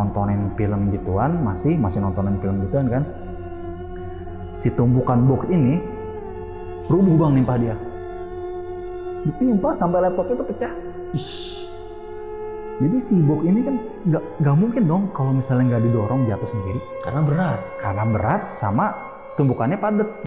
nontonin film gituan, masih nontonin film gituan kan. Si tumpukan box ini rubuh bang, nimpah dia. Ditimpa sampai laptopnya tuh pecah. Jadi si box ini kan nggak mungkin dong kalau misalnya nggak didorong jatuh sendiri. Karena berat sama tumpukannya padat.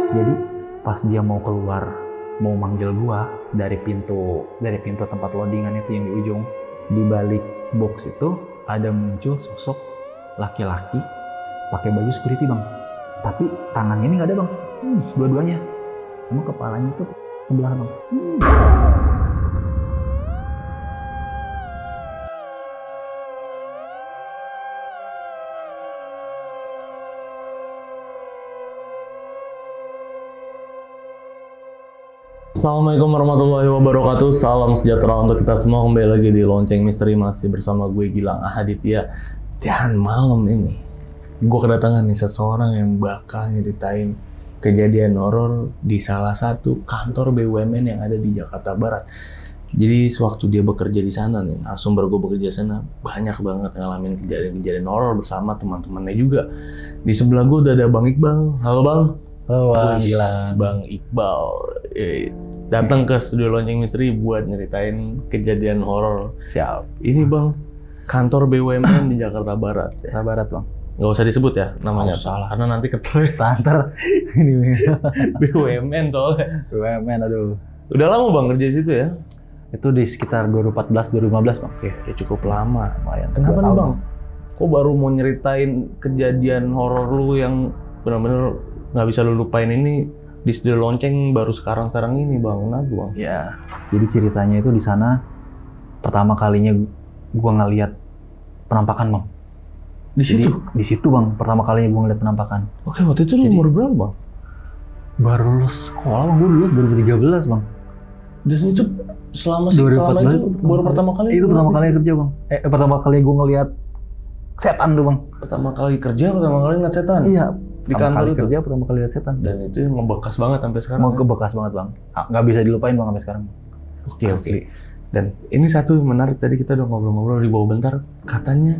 Jadi pas dia mau keluar, mau manggil gua dari pintu tempat loadingan itu yang di ujung, di balik box itu ada muncul sosok laki-laki pakai baju security bang. Tapi tangannya ini nggak ada bang, dua-duanya, sama kepalanya itu sebelah bang. Assalamualaikum warahmatullahi wabarakatuh. Salam sejahtera untuk kita semua. Kembali lagi di Lonceng Misteri, masih bersama gue Gilang Ahaditya. Dan malam ini gue kedatangan nih seseorang yang bakal nyeritain kejadian horor di salah satu kantor BUMN yang ada di Jakarta Barat. Jadi sewaktu dia bekerja di sana nih, narasumber gue bekerja di sana, banyak banget ngalamin kejadian-kejadian horor bersama teman-temannya juga. Di sebelah gue udah ada Bang Iqbal. Halo Bang. Halo Bang Gilang. Bang Iqbal datang ke studio Lonceng Misteri buat nyeritain kejadian horor. Siap. Ini Bang, kantor BUMN di Jakarta Barat. Jakarta Barat bang. Nggak usah disebut ya namanya, salah. karena nanti ketrek. Lantar ini BUMN soalnya. BUMN, aduh. Udah lama Bang kerja di situ ya? Itu di sekitar 2014-2015 bang. Oke, udah cukup lama. Lumayan. Kenapa 2 nih tahun, Bang? Kok baru mau nyeritain kejadian horor lu yang benar-benar nggak bisa lu lupain ini di studio Lonceng baru sekarang ini Bang? Kenapa Bang? Ya, jadi ceritanya itu di sana pertama kalinya gua ngeliat penampakan bang. Di situ? Di situ bang, pertama kalinya gua ngeliat penampakan. Oke, waktu itu lu umur berapa Bang? Baru lulus sekolah bang, gua lulus 2013 bang. Dan itu selama itu baru pertama kali? Itu pertama kali kerja bang. Pertama kali gua ngeliat setan tuh bang. Pertama kali kerja, pertama kali ngeliat setan? Iya. Di kantor kantor itu? kerja pertama kali lihat setan. Dan itu yang ngebekas banget sampai sekarang? Ngebekas banget bang. Nggak bisa dilupain bang sampai sekarang. Oke. Dan ini satu menarik, tadi kita udah ngobrol-ngobrol di bawah bentar, katanya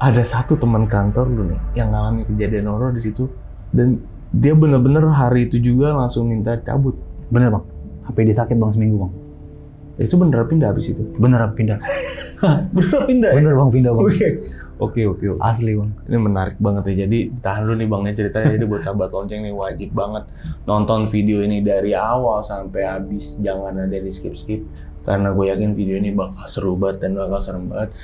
ada satu teman kantor lu nih yang ngalami kejadian horor di situ, dan dia bener-bener hari itu juga langsung minta cabut. Bener bang. HP dia sakit bang seminggu bang. Itu bener pindah habis itu? Bener pindah. Bener pindah ya? Bener bang, pindah bang. Oke. Asli bang. Ini menarik banget ya. Jadi tahan dulu nih Bang ya ceritanya. Jadi buat sahabat Lonceng nih wajib banget nonton video ini dari awal sampai habis. Jangan ada di skip-skip. Karena gue yakin video ini bakal seru banget dan bakal serem banget.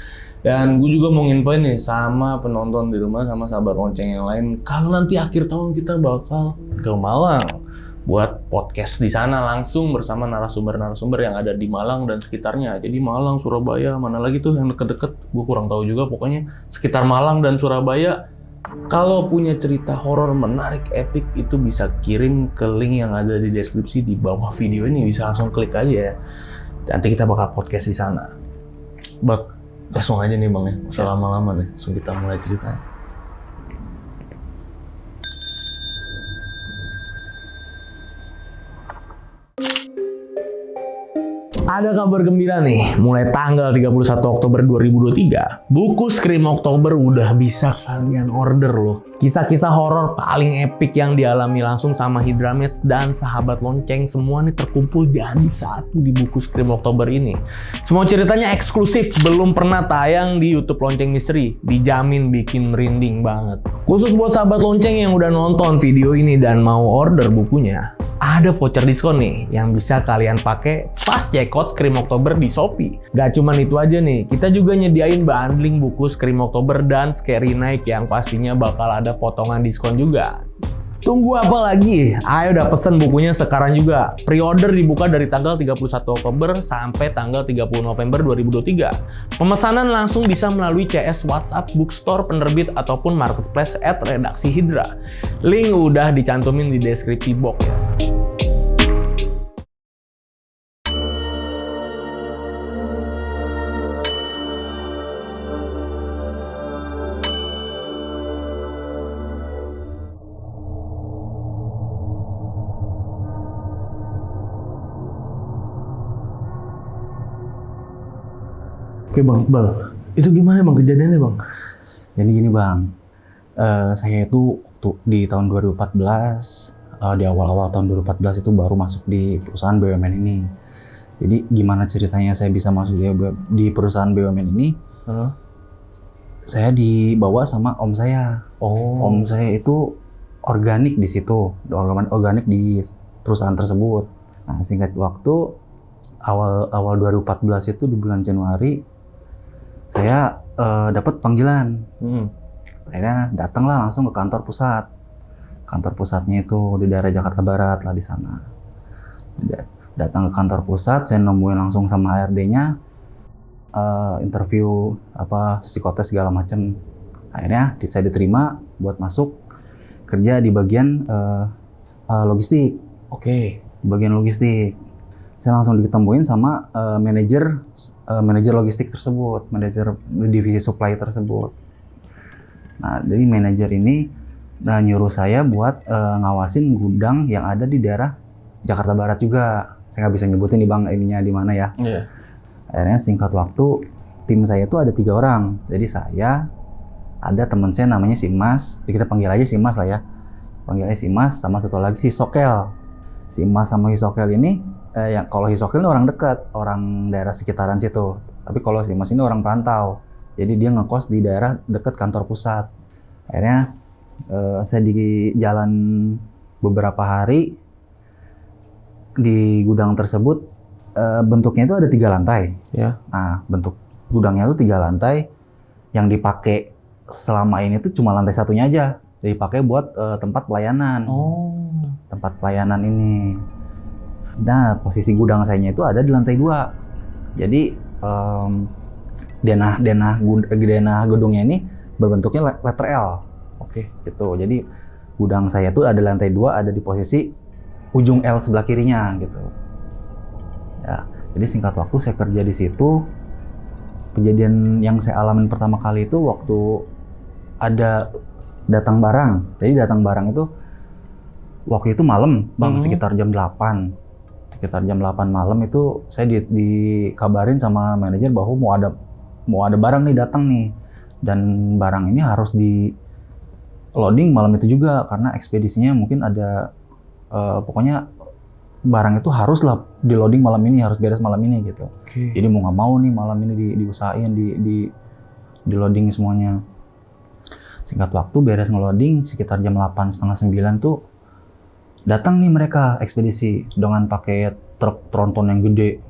Dan gue juga mau nginfoin nih sama penonton di rumah, sama sahabat Lonceng yang lain. Kalau nanti akhir tahun kita bakal ke Malang buat podcast di sana langsung bersama narasumber-narasumber yang ada di Malang dan sekitarnya. Jadi Malang, Surabaya, mana lagi tuh yang deket-deket, gue kurang tahu juga. Pokoknya sekitar Malang dan Surabaya, kalau punya cerita horor menarik, epic, itu bisa kirim ke link yang ada di deskripsi di bawah video ini. Bisa langsung klik aja ya. Nanti kita bakal podcast di sana. Bak, langsung aja nih Bang ya, selama-lama nih, langsung kita mulai ceritanya. Ada kabar gembira nih, mulai tanggal 31 Oktober 2023, buku Scream Oktober udah bisa kalian order loh. Kisah-kisah horor paling epic yang dialami langsung sama Hydramates dan sahabat Lonceng semua nih terkumpul jadi satu di buku Scream Oktober ini. Semua ceritanya eksklusif, belum pernah tayang di YouTube Lonceng Misteri, dijamin bikin merinding banget. Khusus buat sahabat Lonceng yang udah nonton video ini dan mau order bukunya, ada voucher diskon nih yang bisa kalian pakai pas checkout Scream Oktober di Shopee. Gak cuman itu aja nih, kita juga nyediain bundling buku Scream Oktober dan Scary Night yang pastinya bakal ada potongan diskon juga. Tunggu apa lagi? Ayo udah pesen bukunya sekarang juga. Pre-order dibuka dari tanggal 31 Oktober sampai tanggal 30 November 2023. Pemesanan langsung bisa melalui CS WhatsApp, bookstore, penerbit, ataupun marketplace @redaksi Hydra. Link udah dicantumin di deskripsi box ya. Oke Bang Iqbal, itu gimana Bang kejadiannya Bang? Jadi gini Bang, saya itu waktu di tahun 2014, di awal-awal tahun 2014 itu baru masuk di perusahaan BUMN ini. Jadi gimana ceritanya saya bisa masuk di perusahaan BUMN ini? Saya dibawa sama om saya. Om saya itu organik di situ, organik di perusahaan tersebut. Nah, singkat waktu awal 2014 itu di bulan Januari saya dapat panggilan. Akhirnya datanglah langsung ke kantor pusat. Kantor pusatnya itu di daerah Jakarta Barat lah di sana. Datang ke kantor pusat, saya nemuin langsung sama HRD-nya, interview psikotes segala macam. Akhirnya saya diterima buat masuk kerja di bagian logistik. Oke. Bagian logistik. Saya langsung diketemuin sama manajer logistik tersebut, manajer divisi supply tersebut. Nah, jadi manajer ini nyuruh saya buat ngawasin gudang yang ada di daerah Jakarta Barat juga. Saya nggak bisa nyebutin nih Bang ininya di mana ya. Iya. Akhirnya singkat waktu, tim saya tuh ada 3 orang. Jadi saya, ada teman saya namanya si Mas, kita panggil aja si Mas lah ya. Panggilnya si Mas, sama satu lagi si Sokel. Si Mas sama si Sokel ini, kalau si Sokel ini orang dekat, orang daerah sekitaran situ. Tapi kalau si Mas ini orang perantau. Jadi dia ngekos di daerah dekat kantor pusat. Akhirnya saya di jalan beberapa hari di gudang tersebut. Bentuknya itu ada 3 lantai. Ya. Nah, bentuk gudangnya itu 3 lantai. Yang dipakai selama ini tuh cuma lantai satunya aja. Dipakai buat tempat pelayanan. Tempat pelayanan ini. Nah, posisi gudang sayanya itu ada di lantai 2. Jadi denah gedungnya ini berbentuknya letter L. Oke. Gitu. Jadi gudang saya tuh ada lantai 2, ada di posisi ujung L sebelah kirinya gitu. Ya, jadi singkat waktu saya kerja di situ. Kejadian yang saya alamin pertama kali itu waktu ada datang barang. Jadi datang barang itu waktu itu malam, Bang, sekitar jam 8. Sekitar jam 8 malam itu saya dikabarin sama manajer bahwa mau ada barang nih datang nih. Dan barang ini harus di loading malam itu juga karena ekspedisinya mungkin ada pokoknya barang itu haruslah di loading malam ini, harus beres malam ini gitu. Okay. Jadi mau nggak mau nih malam ini diusahain di loading semuanya. Singkat waktu beres ngeloading sekitar jam 8:30, 9 tuh datang nih mereka ekspedisi dengan pakai truk tronton yang gede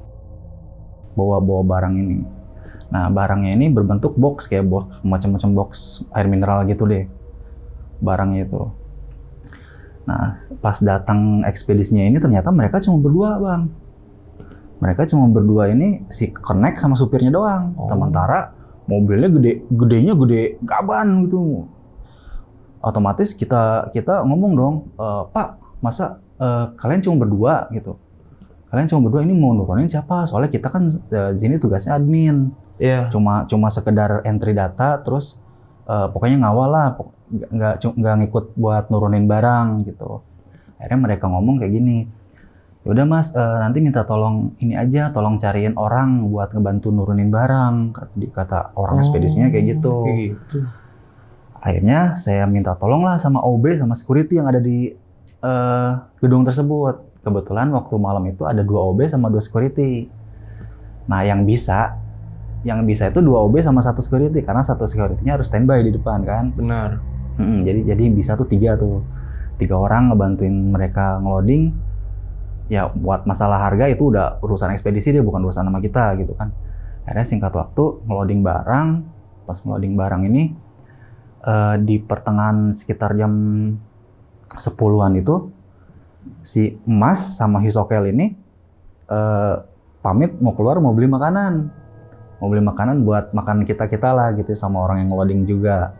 bawa barang ini. Nah, barangnya ini berbentuk box, kayak box macam-macam box air mineral gitu deh barangnya itu. Nah, pas datang ekspedisinya ini ternyata mereka cuma berdua, Bang. Mereka cuma berdua ini, si connect sama supirnya doang. Sementara mobilnya gedenya gede gaban gitu. Otomatis kita ngomong dong, Pak, masa kalian cuma berdua gitu? Kalian cuma berdua, ini mau nurunin siapa? Soalnya kita kan sini tugasnya admin. Iya. Cuma sekedar entry data, terus pokoknya ngawal lah. Nggak ngikut buat nurunin barang gitu. Akhirnya mereka ngomong kayak gini, yaudah Mas, nanti minta tolong ini aja, tolong cariin orang buat ngebantu nurunin barang, kata orang ekspedisinya kayak gitu. Akhirnya saya minta tolong lah sama OB sama security yang ada di gedung tersebut. Kebetulan waktu malam itu ada 2 OB sama 2 security. Nah, yang bisa itu 2 OB sama 1 security, karena 1 security-nya harus standby di depan kan. Benar. Jadi bisa tuh 3 orang ngebantuin mereka ngeloading. Ya buat masalah harga itu udah urusan ekspedisi, dia bukan urusan sama kita gitu kan. Akhirnya singkat waktu ngeloading barang. Pas ngeloading barang ini di pertengahan sekitar jam 10-an itu si Mas sama Hisokel ini pamit mau keluar mau beli makanan buat makan kita lah gitu sama orang yang ngeloading juga.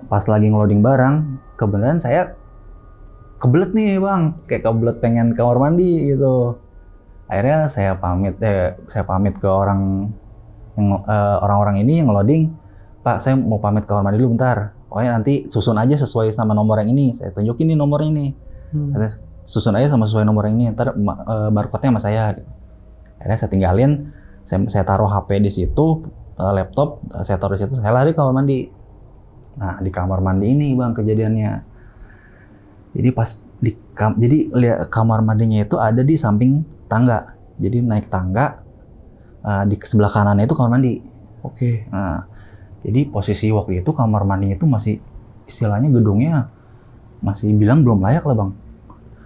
Pas lagi ngeloading barang, kebetulan saya kebelet nih Bang, kayak kebelet pengen ke kamar mandi gitu. Akhirnya saya pamit ke orang-orang ini yang ngeloading, Pak, saya mau pamit ke kamar mandi dulu bentar. Pokoknya nanti susun aja sesuai sama nomor yang ini. Saya tunjukin nih nomor ini. Susun aja sama sesuai nomor yang ini. Ntar barcode-nya sama saya. Gitu. Akhirnya saya tinggalin. Saya taruh HP di situ, laptop saya taruh di situ, saya lari ke kamar mandi. Nah di kamar mandi ini bang kejadiannya. Jadi kamar mandinya itu ada di samping tangga. Jadi naik tangga, di sebelah kanannya itu kamar mandi. Oke. Nah, jadi posisi waktu itu kamar mandinya itu masih istilahnya gedungnya masih bilang belum layak lah bang.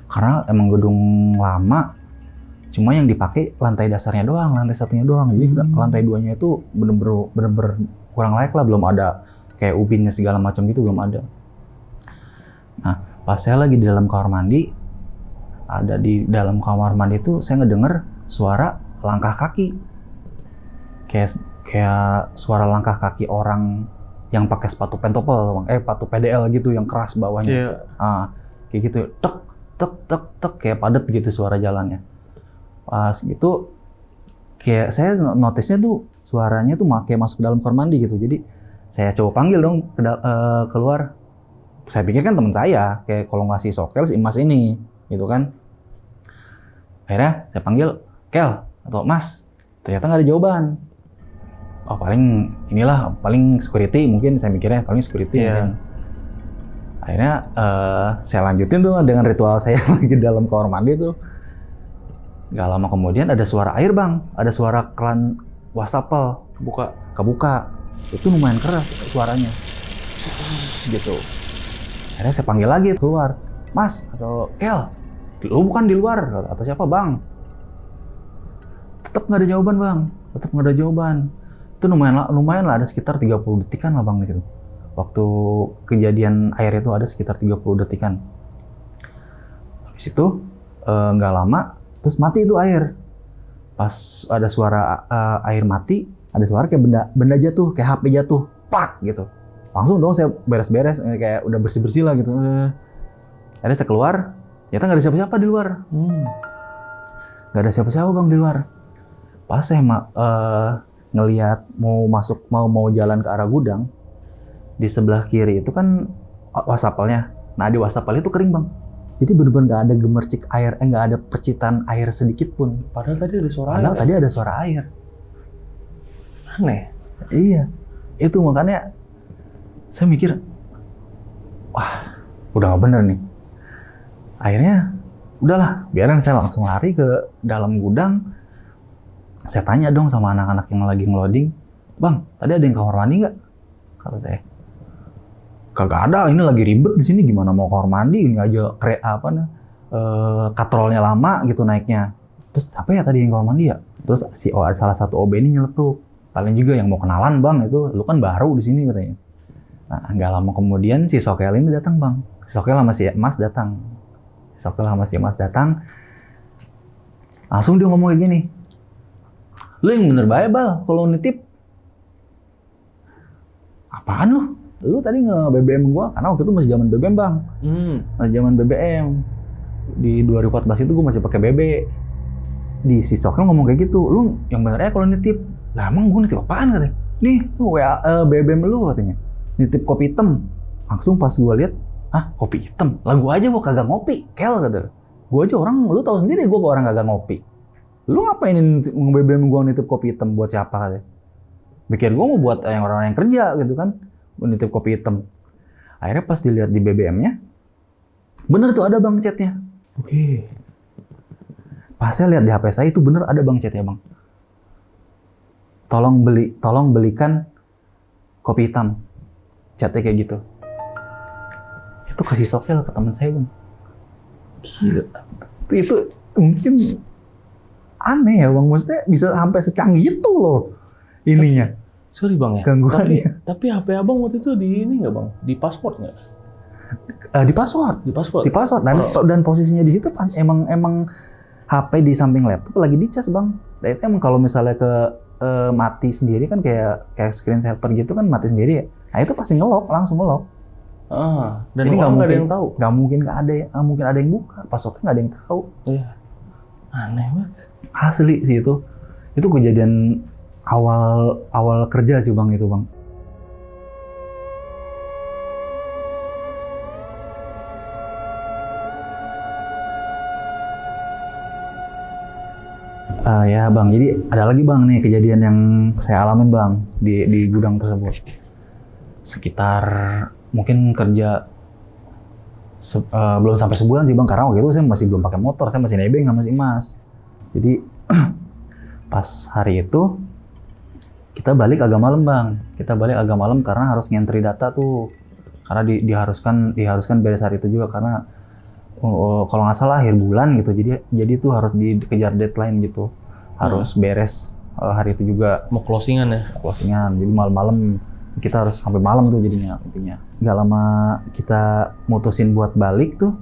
Karena emang gedung lama, cuma yang dipakai lantai dasarnya doang, lantai satunya doang. Jadi lantai 2-nya itu bener-bener kurang layak lah, belum ada kayak ubinnya segala macam gitu, belum ada. Nah, pas saya lagi di dalam kamar mandi, ada di dalam kamar mandi itu saya ngedenger suara langkah kaki. Kayak suara langkah kaki orang yang pakai sepatu pentopel, sepatu PDL gitu yang keras bawahnya. Yeah. Kayak gitu, tek tek tek tek kayak padat gitu suara jalannya. Pas gitu kayak saya notice-nya tuh suaranya tuh kayak masuk ke dalam kamar mandi gitu. Jadi saya coba panggil dong keluar. Saya pikir kan teman saya, kayak kalau ngasih sokel si Mas ini gitu kan. Akhirnya saya panggil Kel atau Mas, ternyata nggak ada jawaban. Oh paling security mungkin, saya mikirnya paling security mungkin. Akhirnya saya lanjutin tuh dengan ritual saya lagi dalam kamar mandi tuh. Gak lama kemudian ada suara air bang, ada suara keran wastafel kebuka. Itu lumayan keras suaranya, gitu. Akhirnya saya panggil lagi keluar, Mas atau Kel, lu bukan di luar atau siapa bang? Tetap nggak ada jawaban bang, Itu lumayan lah, ada sekitar 30 detikan lah bang di situ. Waktu kejadian air itu ada sekitar 30 detikan. Habis itu nggak lama, terus mati itu air. Pas ada suara air mati, ada suara kayak benda jatuh, kayak HP jatuh, plak gitu. Langsung dong saya beres-beres, kayak udah bersih-bersih lah gitu. Akhirnya saya keluar, ternyata nggak ada siapa-siapa di luar. Nggak ada siapa-siapa bang di luar. Pas saya ngelihat mau jalan ke arah gudang, di sebelah kiri itu kan wastafelnya. Nah di wastafel itu kering bang. Jadi bener-bener nggak ada gemercik air, nggak ada percikan air sedikit pun. Padahal tadi ada suara air. Tadi ada suara air. Aneh. Iya, itu makanya saya mikir, wah udah nggak bener nih. Akhirnya udahlah, biarin, saya langsung lari ke dalam gudang. Saya tanya dong sama anak-anak yang lagi ngeloading, bang, tadi ada yang kamar mandi nggak? Kata saya, kagak ada. Ini lagi ribet di sini, gimana mau kamar mandi? Ini aja katrolnya lama gitu naiknya. Terus apa ya tadi yang kamar mandi ya? Terus salah satu OB ini nyeletuk, paling juga yang mau kenalan bang, itu lu kan baru di sini katanya. Nah nggak lama kemudian si Sokel ini datang bang. Si Sokel sama si Mas datang. Langsung dia ngomong kayak gini, lu yang bener bae bal, kalau nitip. Apaan lu? Lu tadi nge-BBM gua, karena waktu itu masih zaman BBM bang. Masih zaman BBM. Di 2014 itu gua masih pakai BB. Di si Sokel ngomong kayak gitu, lu yang bener ya kalau nitip. Lah emang gua nitip apaan katanya? Nih, BBM lu katanya. Nitip kopi hitam. Langsung pas gua lihat, kopi hitam? Lah gua aja gua kagak ngopi, Kel kata. Gua aja lu tahu sendiri gua orang kagak ngopi. Lu ngapain nge-BBM gua nitip kopi hitam buat siapa katanya? Pikir gua mau buat yang orang-orang yang kerja gitu kan, gua nitip kopi hitam. Akhirnya pas dilihat di BBM-nya, bener tuh ada bang chatnya. Oke. Pas saya lihat di HP saya itu bener ada bang chatnya bang. Tolong belikan kopi hitam. Chatnya kayak gitu. Itu kasih Sokel ke teman saya bang. Gila. Itu mungkin aneh ya bang, maksudnya bisa sampai secanggih itu loh ininya. Sorry bang ya. Gangguannya. Tapi HP abang waktu itu di ini nggak bang? Di password nggak? Di password. Di password. Dan posisinya di situ pas emang HP di samping laptop lagi dicas bang. Dan itu emang kalau misalnya mati sendiri kan kayak screen saver gitu kan mati sendiri ya. Nah itu pasti langsung ngelock. Dan jadi nggak ada yang tahu. Nggak mungkin ada yang buka. Passwordnya nggak ada yang tahu. Iya. Aneh banget. Asli sih itu. Itu kejadian awal kerja sih bang itu bang. Ya bang, jadi ada lagi bang nih kejadian yang saya alamin bang di gudang tersebut. Sekitar mungkin kerja belum sampai sebulan sih bang, karena waktu itu saya masih belum pakai motor, saya masih nebeng sama si Mas. Jadi pas hari itu kita balik agak malam bang, karena harus ngentri data tuh, karena diharuskan beres hari itu juga karena kalau nggak salah akhir bulan gitu, jadi tuh harus dikejar deadline gitu, harus beres hari itu juga. Mau closingan ya? Closingan, jadi malam-malam kita harus sampai malam tuh jadinya intinya. Nggak lama kita mutusin buat balik tuh,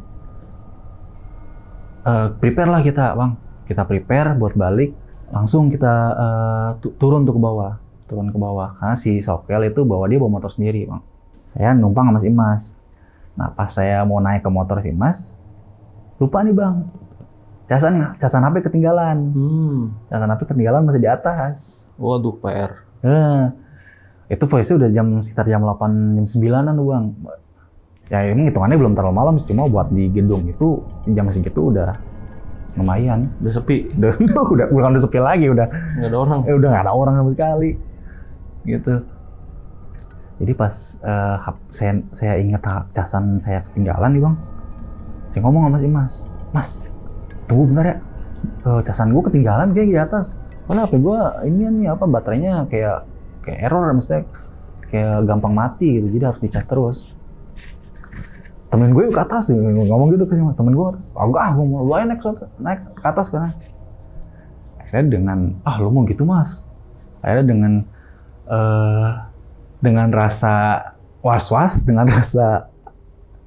prepare lah kita bang, kita prepare buat balik, langsung kita turun ke bawah, karena si Sokel itu dia bawa motor sendiri bang. Saya numpang sama si Mas. Nah pas saya mau naik ke motor si Mas, lupa nih bang, casan HP ketinggalan. Casan HP ketinggalan masih di atas. Waduh, PR. Itu voice-nya udah sekitar jam 8, jam 9-an tuh bang. Ya emang hitungannya belum terlalu malam, cuma buat di gedung itu jam segitu udah lumayan. Udah sepi? Udah bukan udah sepi lagi, udah nggak ada orang? Udah nggak ada orang sama sekali. Gitu. Jadi pas saya ingat casan saya ketinggalan nih bang, saya ngomong sama si Mas, tunggu bentar ya, casan gue ketinggalan kayak di atas, soalnya HP gue ini baterainya kayak error, maksudnya kayak gampang mati gitu, jadi harus dicas terus. Temen gue ke atas ngomong gitu ke si Mas, temen gue gue mau lu naik ke atas karena akhirnya dengan lu mau gitu Mas, akhirnya dengan rasa was-was, dengan rasa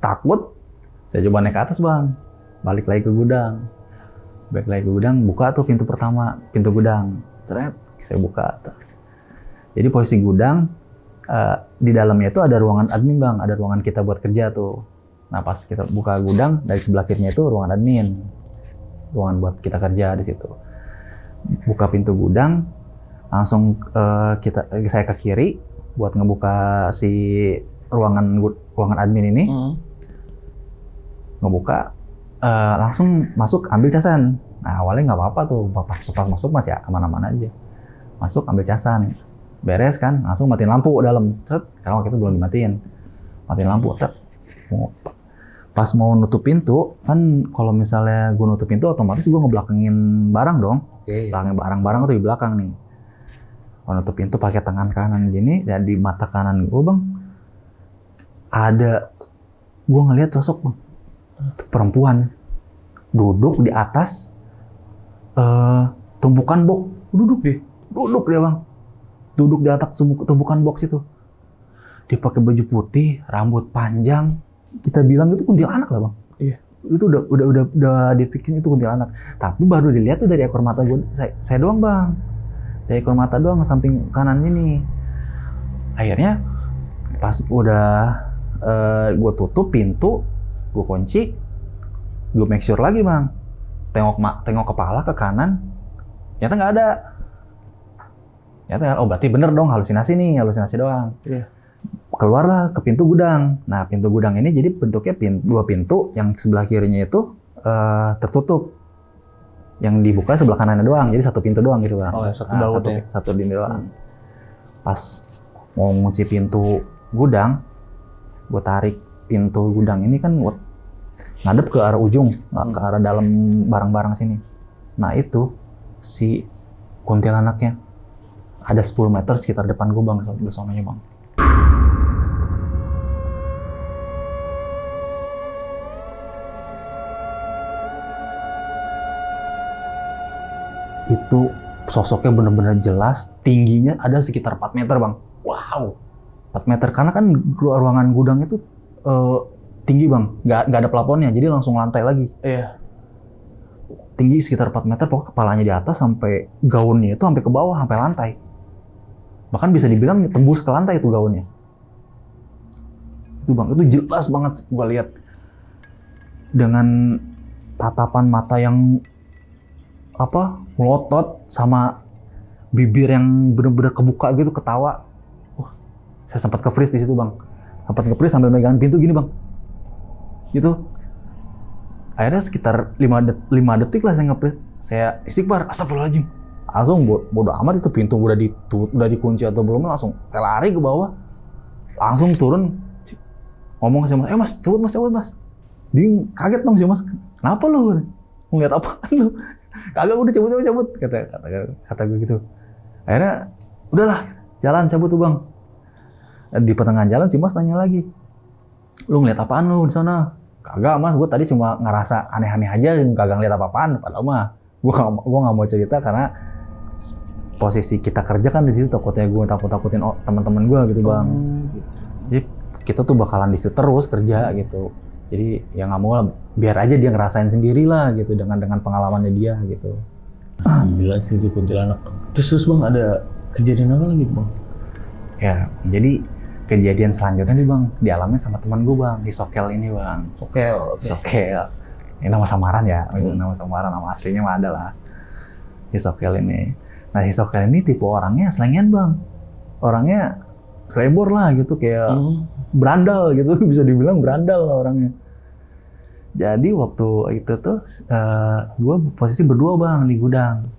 takut, saya coba naik ke atas bang, balik lagi ke gudang, buka tuh pintu pertama, pintu gudang, seret, saya buka. Jadi posisi gudang, di dalamnya itu ada ruangan admin bang, ada ruangan kita buat kerja tuh. Nah pas kita buka gudang, dari sebelah kirinya itu ruangan admin, ruangan buat kita kerja di situ. Buka pintu gudang, langsung saya ke kiri buat ngebuka si ruangan admin ini. Ngebuka, langsung masuk ambil casan. Nah awalnya nggak apa-apa tuh, pas masuk masih aman-aman aja. Masuk ambil casan, beres kan, langsung matiin lampu dalam. Karena waktu itu belum dimatiin, matiin lampu. Pas mau nutup pintu, kan kalau misalnya gue nutup pintu otomatis gue ngebelakangin barang dong. Belakangin barang-barang tuh di belakang nih. Mau nutup pintu pakai tangan kanan gini, dan di mata kanan gue bang, gue ngeliat sosok bang, perempuan duduk di atas tumpukan box, duduk dia bang, duduk di atas tumpukan box itu. Dia pakai baju putih, rambut panjang, kita bilang itu kuntilanak lah bang. Iya. Itu udah difiksin itu kuntilanak, tapi baru dilihat tuh dari ekor mata gue, saya doang bang, dari ekor mata doang samping kanan sini. Akhirnya pas udah gue tutup pintu, gue kunci, gue make sure lagi bang, tengok kepala ke kanan, ternyata nggak ada. Ternyata berarti bener dong, halusinasi doang. Iya. Keluarlah ke pintu gudang. Nah pintu gudang ini jadi bentuknya dua pintu, yang sebelah kirinya itu tertutup, yang dibuka sebelah kanannya doang, jadi satu pintu doang gitu bang. Satu pintu doang. Pas mau ngunci pintu gudang, gue tarik pintu gudang ini kan ngadep ke arah ujung, ke arah dalam barang-barang sini. Nah itu si kuntilanaknya ada 10 meter sekitar depan gue bang, bersonanya bang. Itu sosoknya bener-bener jelas, tingginya ada sekitar 4 meter bang. Wow, 4 meter, karena kan ruangan gudang itu tinggi bang, nggak ada plafonnya, jadi langsung lantai lagi. Iya. Tinggi sekitar 4 meter, pokoknya kepalanya di atas sampai gaunnya itu sampai ke bawah, sampai lantai. Bahkan bisa dibilang tembus ke lantai itu gaunnya. Itu bang, itu jelas banget gue lihat. Dengan tatapan mata yang melotot, sama bibir yang bener-bener kebuka gitu, ketawa. Saya sempat ke-freeze di situ bang. Sempat nge-freeze sambil megang pintu gini bang. Gitu. Akhirnya sekitar 5 detik lah saya nge-press. Saya istighfar, astagfirullahaladzim. Langsung bodo amat itu pintu udah dikunci atau belum, langsung saya lari ke bawah. Langsung turun, ngomong sama mas, cabut mas. Dia kaget dong sih mas, kenapa lu? Ngeliat apaan lu? Kagak, udah cabut. Kata gue gitu. Akhirnya, udahlah, jalan cabut tuh bang. Di pertengahan jalan si mas nanya lagi, lu ngeliat apaan lu di sana? Kagak mas, gue tadi cuma ngerasa aneh-aneh aja, kagak ngeliat apa-apaan. Padahal mah, gue nggak mau cerita karena posisi kita kerja kan di situ, takutnya gue takutin teman-teman gue gitu bang. Jadi kita tuh bakalan di situ terus kerja gitu. Jadi ya nggak mau lah, biar aja dia ngerasain sendiri lah gitu dengan pengalamannya dia gitu. Gila sih itu kuntilanak. Terus bang ada kejadian apa lagi tuh bang? Ya jadi kejadian selanjutnya nih bang, dialami sama teman gue bang, Hisokel ini bang. Hisokel. Ini nama samaran ya, nama samaran, nama aslinya mah ada lah. Hisokel ini. Nah Hisokel ini tipe orangnya slengian bang. Orangnya selebor lah gitu, kayak berandal gitu, bisa dibilang berandal lah orangnya. Jadi waktu itu tuh gue posisi berdua bang di gudang.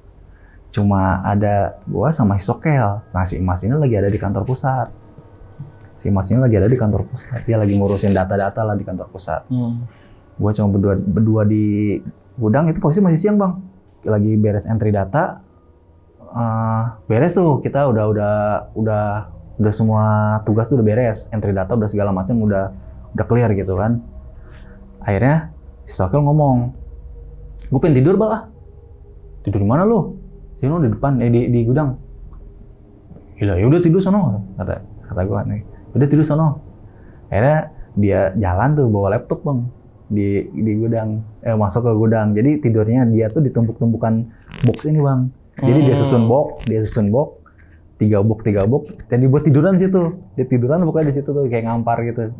Cuma ada gue sama Hisokel. Nah si Mas ini lagi ada di kantor pusat. Dia lagi ngurusin data-data lah di kantor pusat. Gue cuma berdua di gudang, itu posisi masih siang bang. Lagi beres entry data. Beres tuh, kita udah semua tugas tuh udah beres. Entry data udah segala macam udah clear gitu kan. Akhirnya si Sokel ngomong, gue pengen tidur lah. Tidur di mana lu? Sini di depan, di gudang. Gila, ya udah tidur sono, kata gue nih. Udah tidur sono. Akhirnya dia jalan tuh bawa laptop bang di gudang, masuk ke gudang. Jadi tidurnya dia tuh ditumpuk-tumpukan box ini bang. Jadi dia susun box, 3 box, dan dibuat tiduran situ. Dia tiduran pokoknya di situ tuh kayak ngampar gitu.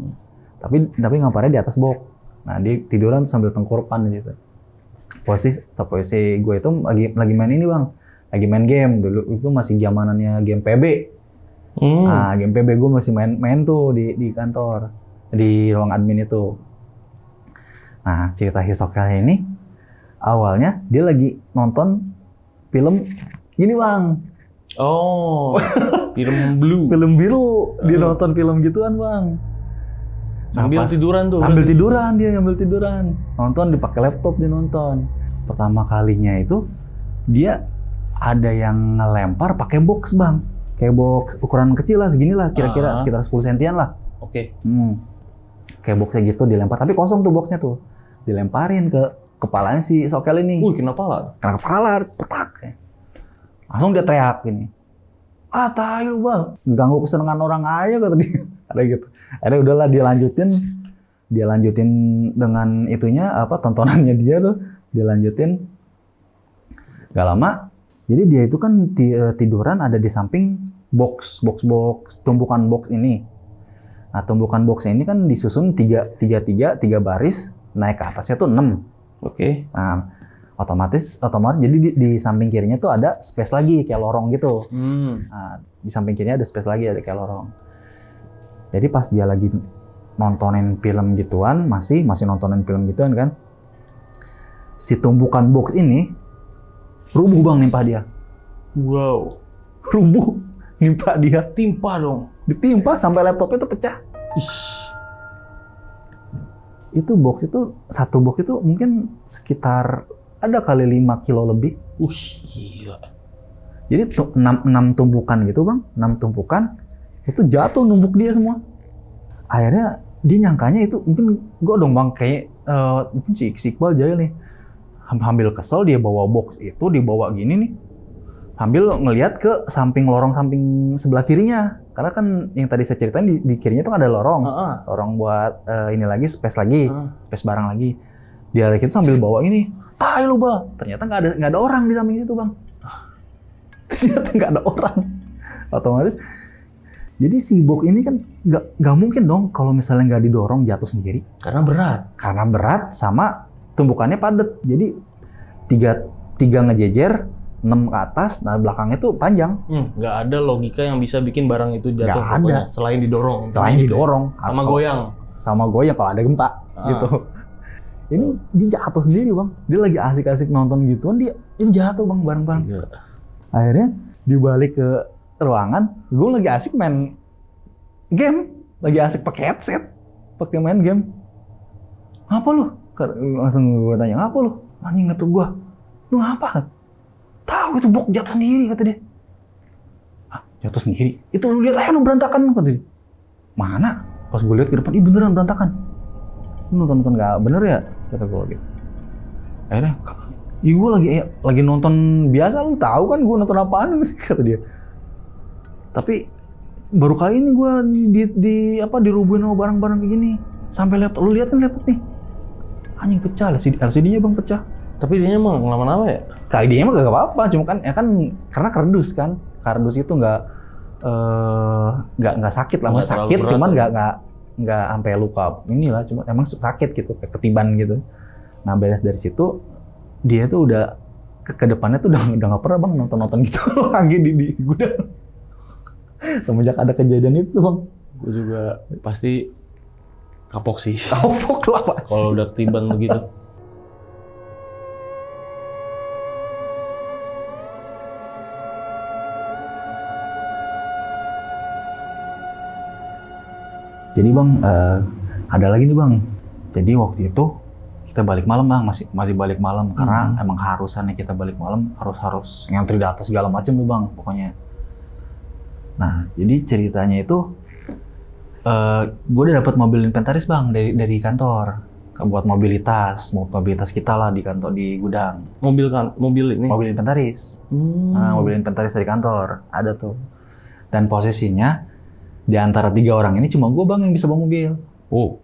Tapi ngamparnya di atas box. Nah, dia tiduran sambil tengkurupan di situ. Posisi gue itu lagi main ini bang, lagi main game. Dulu itu masih zamanannya game PB. Nah, game PB gue masih main tuh di kantor, di ruang admin itu. Nah, cerita Hisokel ini awalnya dia lagi nonton film gini bang. Oh, film blue. Film biru. Dia nonton film gituan bang. Sambil tiduran tuh. Sambil tiduran. Nonton dipakai laptop, dia nonton. Pertama kalinya itu dia ada yang ngelempar pakai box bang. Kayak box ukuran kecil lah, segini lah, kira-kira sekitar 10 sentian lah. Oke. Kayak boxnya gitu dilempar, tapi kosong tuh boxnya tuh. Dilemparin ke kepalanya si Sokel ini. Kena kepala. Kena kepala, petak. Langsung dia teriak gini. Tai lu bal, ganggu kesenangan orang aja kata dia. Ada gitu. Akhirnya udahlah dia lanjutin dengan itunya tontonannya dia tuh, dia lanjutin. Gak lama, jadi dia itu kan tiduran ada di samping box tumpukan box ini. Nah tumpukan box ini kan disusun 3 baris, naik ke atasnya tuh 6. Oke. Nah otomatis jadi di samping kirinya tuh ada space lagi kayak lorong gitu. Nah, di samping kirinya ada space lagi, ada kayak lorong. Jadi pas dia lagi nontonin film gituan, masih nontonin film gituan kan, si tumpukan box ini rubuh bang, nimpa dia. Wow. Rubuh, nimpa dia. Timpa dong. Ditimpa sampai laptopnya tuh pecah. Itu satu box itu mungkin sekitar ada kali 5 kilo lebih. Gila. Jadi 6 tumpukan gitu bang, 6 tumpukan itu jatuh numpuk dia semua. Akhirnya dia nyangkanya itu mungkin gue dong bang, kayak mungkin si Iqbal jahil nih. Sambil kesel dia bawa box itu, dibawa gini nih. Sambil ngelihat ke lorong samping sebelah kirinya. Karena kan yang tadi saya ceritain di kirinya tuh ada lorong. Lorong buat ini lagi, space lagi, space barang lagi. Dia lagi itu sambil bawa ini. Tai lu bang, ternyata nggak ada orang di samping situ bang. Ternyata nggak ada orang. Otomatis, jadi si box ini kan nggak mungkin dong kalau misalnya nggak didorong jatuh sendiri. Karena berat sama tumpukannya padat. Jadi tiga ngejejer, 6 ke atas, nah belakangnya tuh panjang. Nggak ada logika yang bisa bikin barang itu jatuh. Nggak ada. Selain didorong. Selain didorong. Sama goyang. Sama goyang kalau ada gempa gitu. Ini dia jatuh sendiri bang. Dia lagi asik-asik nonton gituan, dia jatuh bang bareng-bareng. Akhirnya dibalik ke ruangan, gue lagi asik main game, lagi asik pakai headset, pakai main game. Apa lu? Langsung gue tanya, apa lu? Anjing laptop gue. Lu ngapa? Tahu itu box jatuh sendiri kata dia. Ah, jatuh sendiri? Itu lu lihat aja lu berantakan kata dia. Mana? Pas gue lihat ke depan, ih beneran berantakan. Lu nonton gak bener ya? Kata gue gitu. Akhirnya, ih gue lagi nonton biasa, lu tahu kan gue nonton apaan kata dia. Tapi baru kali ini gue dirubuhin sama barang-barang kayak gini. Sampai laptop, lu lihat kan laptop nih. Anjing pecah, LCD-nya bang pecah. Tapi dia emang lama-lama ya? Kayak dia mah gak apa-apa, cuma kan karena kardus kan. Kardus itu nggak sakit lah, nggak sakit, cuman nggak sampai luka inilah, cuma emang sakit gitu, kayak ketiban gitu. Nah beres dari situ, dia tuh udah ke depannya tuh udah nggak pernah bang nonton gitu lagi di gudang. Semenjak ada kejadian itu bang. Gue juga pasti kapok sih. Kapok lah pasti. Kalau udah ketiban begitu. Jadi bang, ada lagi nih bang. Jadi waktu itu kita balik malam bang, masih balik malam karena emang keharusannya kita balik malam harus ngantri data segala macam tuh bang, pokoknya. Nah, jadi ceritanya itu gue udah dapat mobil inventaris bang dari kantor, buat mobilitas kita lah di kantor di gudang. Mobil ini? Mobil inventaris. Nah, mobil inventaris dari kantor ada tuh. Dan posisinya di antara 3 orang ini cuma gue bang yang bisa bawa mobil. Oh,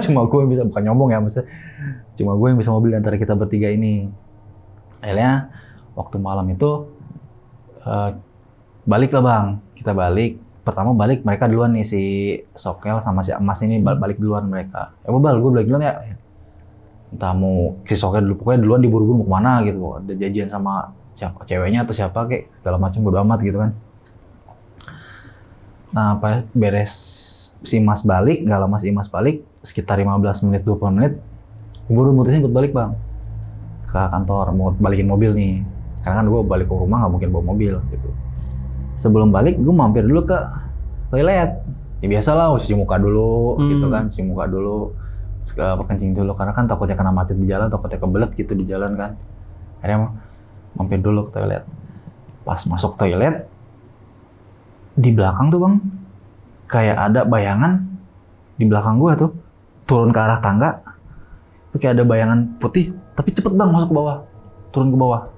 cuma gue yang bisa, bukan nyombong ya maksudnya. Cuma gue yang bisa mobil di antara kita bertiga ini. Akhirnya waktu malam itu balik lah bang, kita balik. Pertama balik mereka duluan nih, si Sokel sama si Emas ini balik duluan mereka. Ya Bal, gue balik duluan ya. Entah mau si Sokel dulu, pokoknya duluan diburu-buru mau kemana gitu. Ada janjian sama siapa, ceweknya atau siapa kayak segala macam bodo amat gitu kan. Nah, apa beres si Mas balik, gak lama si Mas balik, sekitar 15 menit, 20 menit, gue baru mutusin buat balik bang ke kantor, mau balikin mobil nih. Karena kan gue balik ke rumah gak mungkin bawa mobil gitu. Sebelum balik, gue mampir dulu ke toilet. Ya biasalah, cuci muka dulu gitu kan, cuci muka dulu, kencing dulu. Karena kan takutnya kena macet di jalan, takutnya kebelet gitu di jalan kan. Akhirnya mampir dulu ke toilet. Pas masuk toilet, di belakang tuh bang, kayak ada bayangan di belakang gua tuh, turun ke arah tangga, tuh kayak ada bayangan putih, tapi cepet bang masuk ke bawah, turun ke bawah.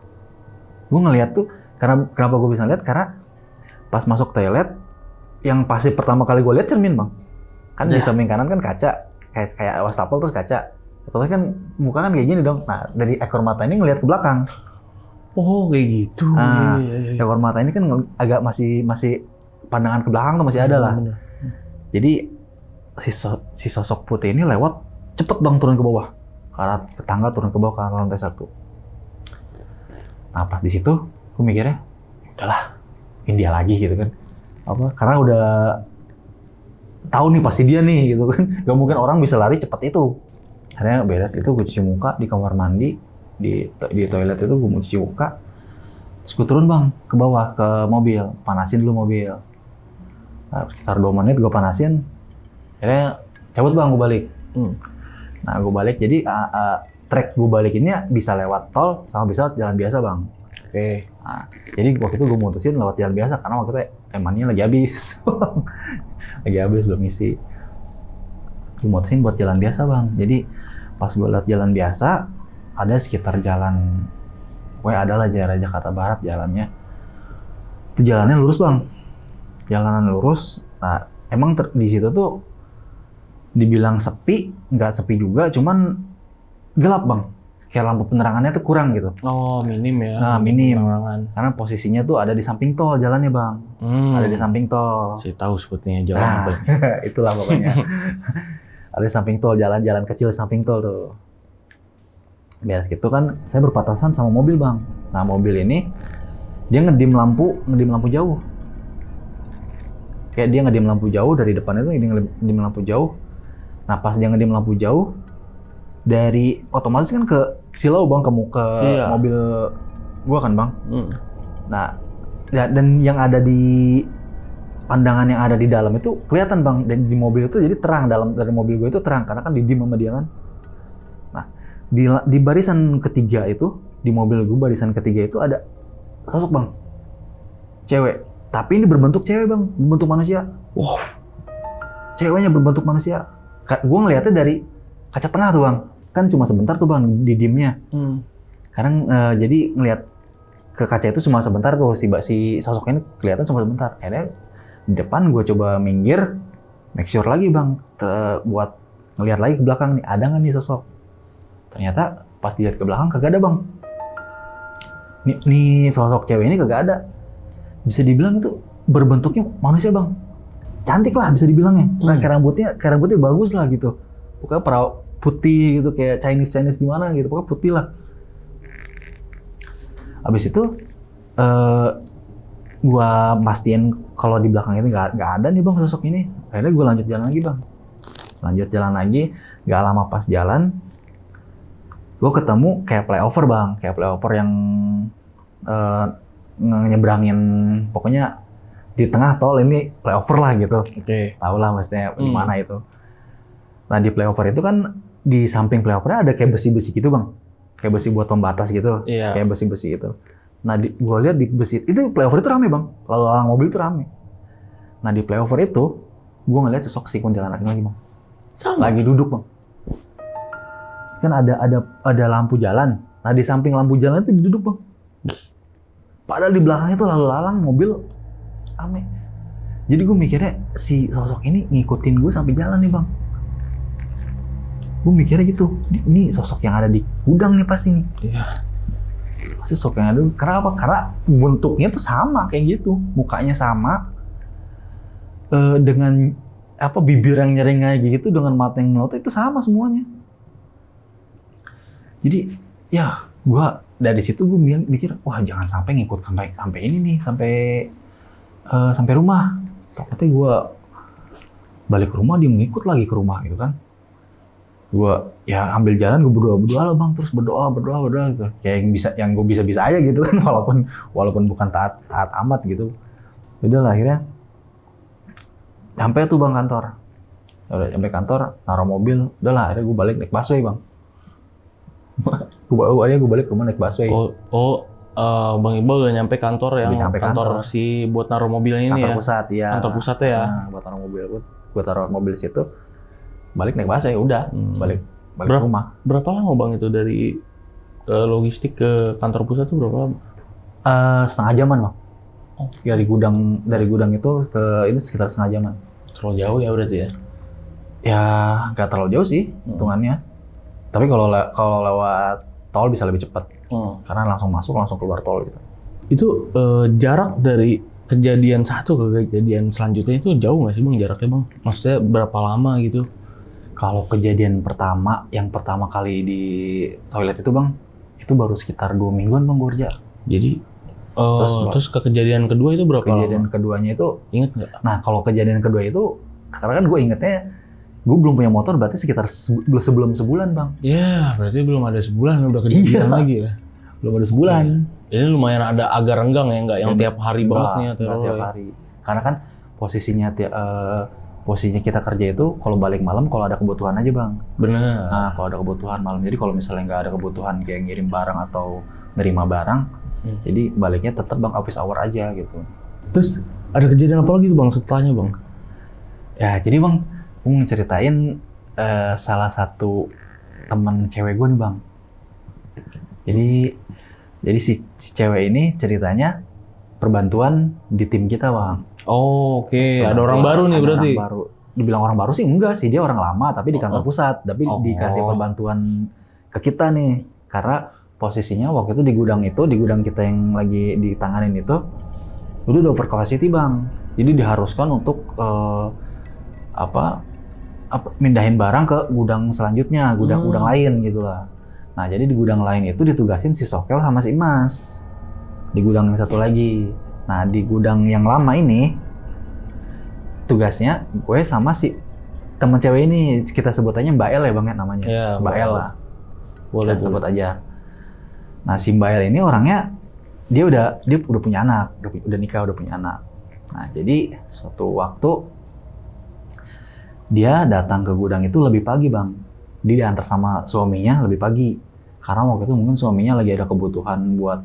Gua ngeliat tuh, kenapa gua bisa lihat? Karena pas masuk toilet, yang pasti pertama kali gua lihat cermin bang, kan di samping kanan kan kaca, kayak wastafel terus kaca, otomatis kan muka kan kayak gini dong. Nah dari ekor mata ini ngeliat ke belakang. Oh kayak gitu. Nah, iya. Ekor mata ini kan agak masih pandangan ke belakang tuh masih ada lah. Bener. Jadi si sosok putih ini lewat cepet bang turun ke bawah, ke tangga, turun ke bawah ke lantai 1. Nah pas di situ gue mikirnya udahlah ini dia lagi gitu kan, karena udah tahu nih pasti dia nih gitu kan, gak mungkin orang bisa lari cepat itu. Akhirnya beres itu gue cuci muka di kamar mandi, di toilet itu gue mau cuci muka, terus gue turun bang ke bawah ke mobil, panasin dulu mobil. Nah, sekitar 2 menit gue panasin, akhirnya cabut bang gue balik. Nah gue balik, jadi trek gue balikinnya bisa lewat tol sama bisa jalan biasa bang. Oke. Nah, jadi waktu itu gue mutusin lewat jalan biasa karena waktu itu emannya lagi habis. Lagi habis belum isi. Gue mutusin buat jalan biasa bang. Jadi pas gue liat jalan biasa, ada sekitar jalan, pokoknya adalah daerah Jakarta Barat jalannya. Itu jalannya lurus bang. Jalanan lurus. Nah, emang di situ tuh dibilang sepi, nggak sepi juga, cuman gelap bang. Kayak lampu penerangannya tuh kurang gitu. Oh, minim ya. Nah, minim. Penerangan. Karena posisinya tuh ada di samping tol jalannya bang. Ada di samping tol. Saya tahu sepertinya jalan Nah, apa. itulah pokoknya. Ada di samping tol, jalan kecil samping tol tuh. Beres gitu kan, saya berpapasan sama mobil bang. Nah mobil ini dia ngedim lampu jauh. Kayak dia ngedim lampu jauh dari depan itu, dia ngedim lampu jauh. Nah pas dia ngedim lampu jauh, dari otomatis kan ke silau bang, ke Iya. mobil gua kan bang. Hmm. Nah, ya, dan yang ada di pandangan yang ada di dalam itu kelihatan bang, dan di mobil itu jadi terang, dari mobil gue itu terang karena kan didim sama dia kan. Nah, di barisan ketiga itu, di mobil gue barisan ketiga itu ada sosok bang, cewek, tapi ini berbentuk cewek bang, berbentuk manusia. Wow, ceweknya berbentuk manusia. Gue ngeliatnya dari kaca tengah tuh bang, kan cuma sebentar tuh bang didimnya. Kadang jadi ngeliat ke kaca itu cuma sebentar tuh, si sosok ini kelihatan cuma sebentar. Akhirnya di depan gue coba minggir, make sure lagi bang, buat ngeliat lagi ke belakang nih, ada nggak nih sosok. Ternyata pas dilihat ke belakang kagak ada bang. Nih sosok cewek ini kagak ada. Bisa dibilang itu berbentuknya manusia bang, cantik lah bisa dibilangnya. Nah, kayak rambutnya bagus lah gitu. Pokoknya putih gitu, kayak Chinese gimana gitu, pokoknya putih lah. Abis itu gua mastiin kalau di belakang itu nggak ada nih bang sosok ini. Akhirnya gua lanjut jalan lagi. Nggak lama pas jalan, gua ketemu kayak flyover bang, kayak flyover yang nyebrangin, pokoknya di tengah tol ini flyover lah gitu. Oke. Tahu lah maksudnya gimana itu. Nah di flyover itu kan di samping flyovernya ada kayak besi-besi gitu bang, kayak besi buat pembatas gitu, Iya. kayak besi-besi itu. Nah gue lihat di besi itu flyover itu rame bang, lalu lalang mobil itu rame. Nah di flyover itu gue ngeliat sosok si kuntilanak lagi bang, lagi duduk bang. Kan ada lampu jalan. Nah di samping lampu jalan itu duduk bang. Padahal di belakangnya itu lalu lalang mobil rame. Jadi gue mikirnya si sosok ini ngikutin gue sampai jalan nih bang. Gue mikirnya gitu, ini sosok yang ada di gudang nih pasti nih. Iya. Pasti sosok yang ada. Kenapa? Karena bentuknya tuh sama kayak gitu, mukanya sama, dengan bibir yang nyering kayak gitu, dengan mata yang melotot itu sama semuanya. Jadi ya gue dari situ gue mikir, wah jangan sampai ngikut sampai ini nih, sampai rumah. Takutnya gue balik ke rumah dia ngikut lagi ke rumah gitu kan. Gue ya ambil jalan, gue berdoa lah bang, terus berdoa gitu, kayak yang gue bisa aja gitu kan, walaupun bukan taat amat gitu. Udah lah akhirnya sampai tuh bang kantor. Udah sampai kantor, naruh mobil, udah lah akhirnya gue balik naik busway bang. gue balik ke rumah naik busway. Bang Iqbal udah nyampe kantor yang Nyampe kantor si buat naruh mobilnya ini kantor ya. pusat ya. Kantor pusatnya ya. Nah, buat naruh mobil, gue taruh mobil situ. Balik naik busway udah, balik ke rumah. Berapa lama bang itu dari logistik ke kantor pusat tuh berapa lama? Setengah jaman bang. Dari gudang itu ke ini sekitar setengah jaman. Terlalu jauh ya berarti ya? Ya nggak terlalu jauh sih hitungannya. Tapi kalau lewat tol bisa lebih cepat. Karena langsung masuk langsung keluar tol gitu. Itu jarak dari kejadian satu ke kejadian selanjutnya itu jauh nggak sih bang jaraknya bang? Maksudnya berapa lama gitu? Kalau kejadian yang pertama kali di toilet itu bang, itu baru sekitar 2 mingguan bang gue kerja. Jadi terus ke kejadian kedua itu berapa kejadian lama? keduanya itu Ingat nggak? Nah kalau kejadian kedua itu, karena kan gue ingetnya gue belum punya motor, berarti sekitar sebelum sebulan bang. Ya berarti belum ada sebulan udah kejadian lagi ya? Belum ada sebulan. Ini lumayan ada agak renggang ya, nggak yang tiap hari banget nih atau Nggak tiap hari. Karena kan posisinya kita kerja itu kalau balik malam kalau ada kebutuhan aja bang. Bener. Nah kalau ada kebutuhan malam, jadi kalau misalnya nggak ada kebutuhan kayak ngirim barang atau nerima barang, jadi baliknya tetap bang office hour aja gitu. Terus ada kejadian apa lagi tuh bang setelahnya bang? Ya jadi bang, gue ngeceritain salah satu teman cewek gue nih bang. Jadi si cewek ini ceritanya perbantuan di tim kita bang. Oh, oke. Ada orang baru nih berarti? Orang baru. Dibilang orang baru sih enggak sih, dia orang lama tapi di kantor pusat. Tapi dikasih perbantuan ke kita nih. Karena posisinya waktu itu di gudang kita yang lagi ditanganin itu, udah over capacity bang. Jadi diharuskan untuk mindahin barang ke gudang selanjutnya, gudang lain gitu lah. Nah jadi di gudang lain itu ditugasin si Sokel sama si Imas. Di gudang yang satu lagi. Nah di gudang yang lama ini tugasnya gue sama si teman cewek ini kita sebut aja Mbak El ya bang ya namanya. Ya, Mbak El lah. Boleh Kita sebut aja. Nah si Mbak El ini orangnya dia udah punya anak, udah nikah, udah punya anak. Nah jadi suatu waktu dia datang ke gudang itu lebih pagi bang. Dia diantar sama suaminya lebih pagi. Karena waktu itu mungkin suaminya lagi ada kebutuhan buat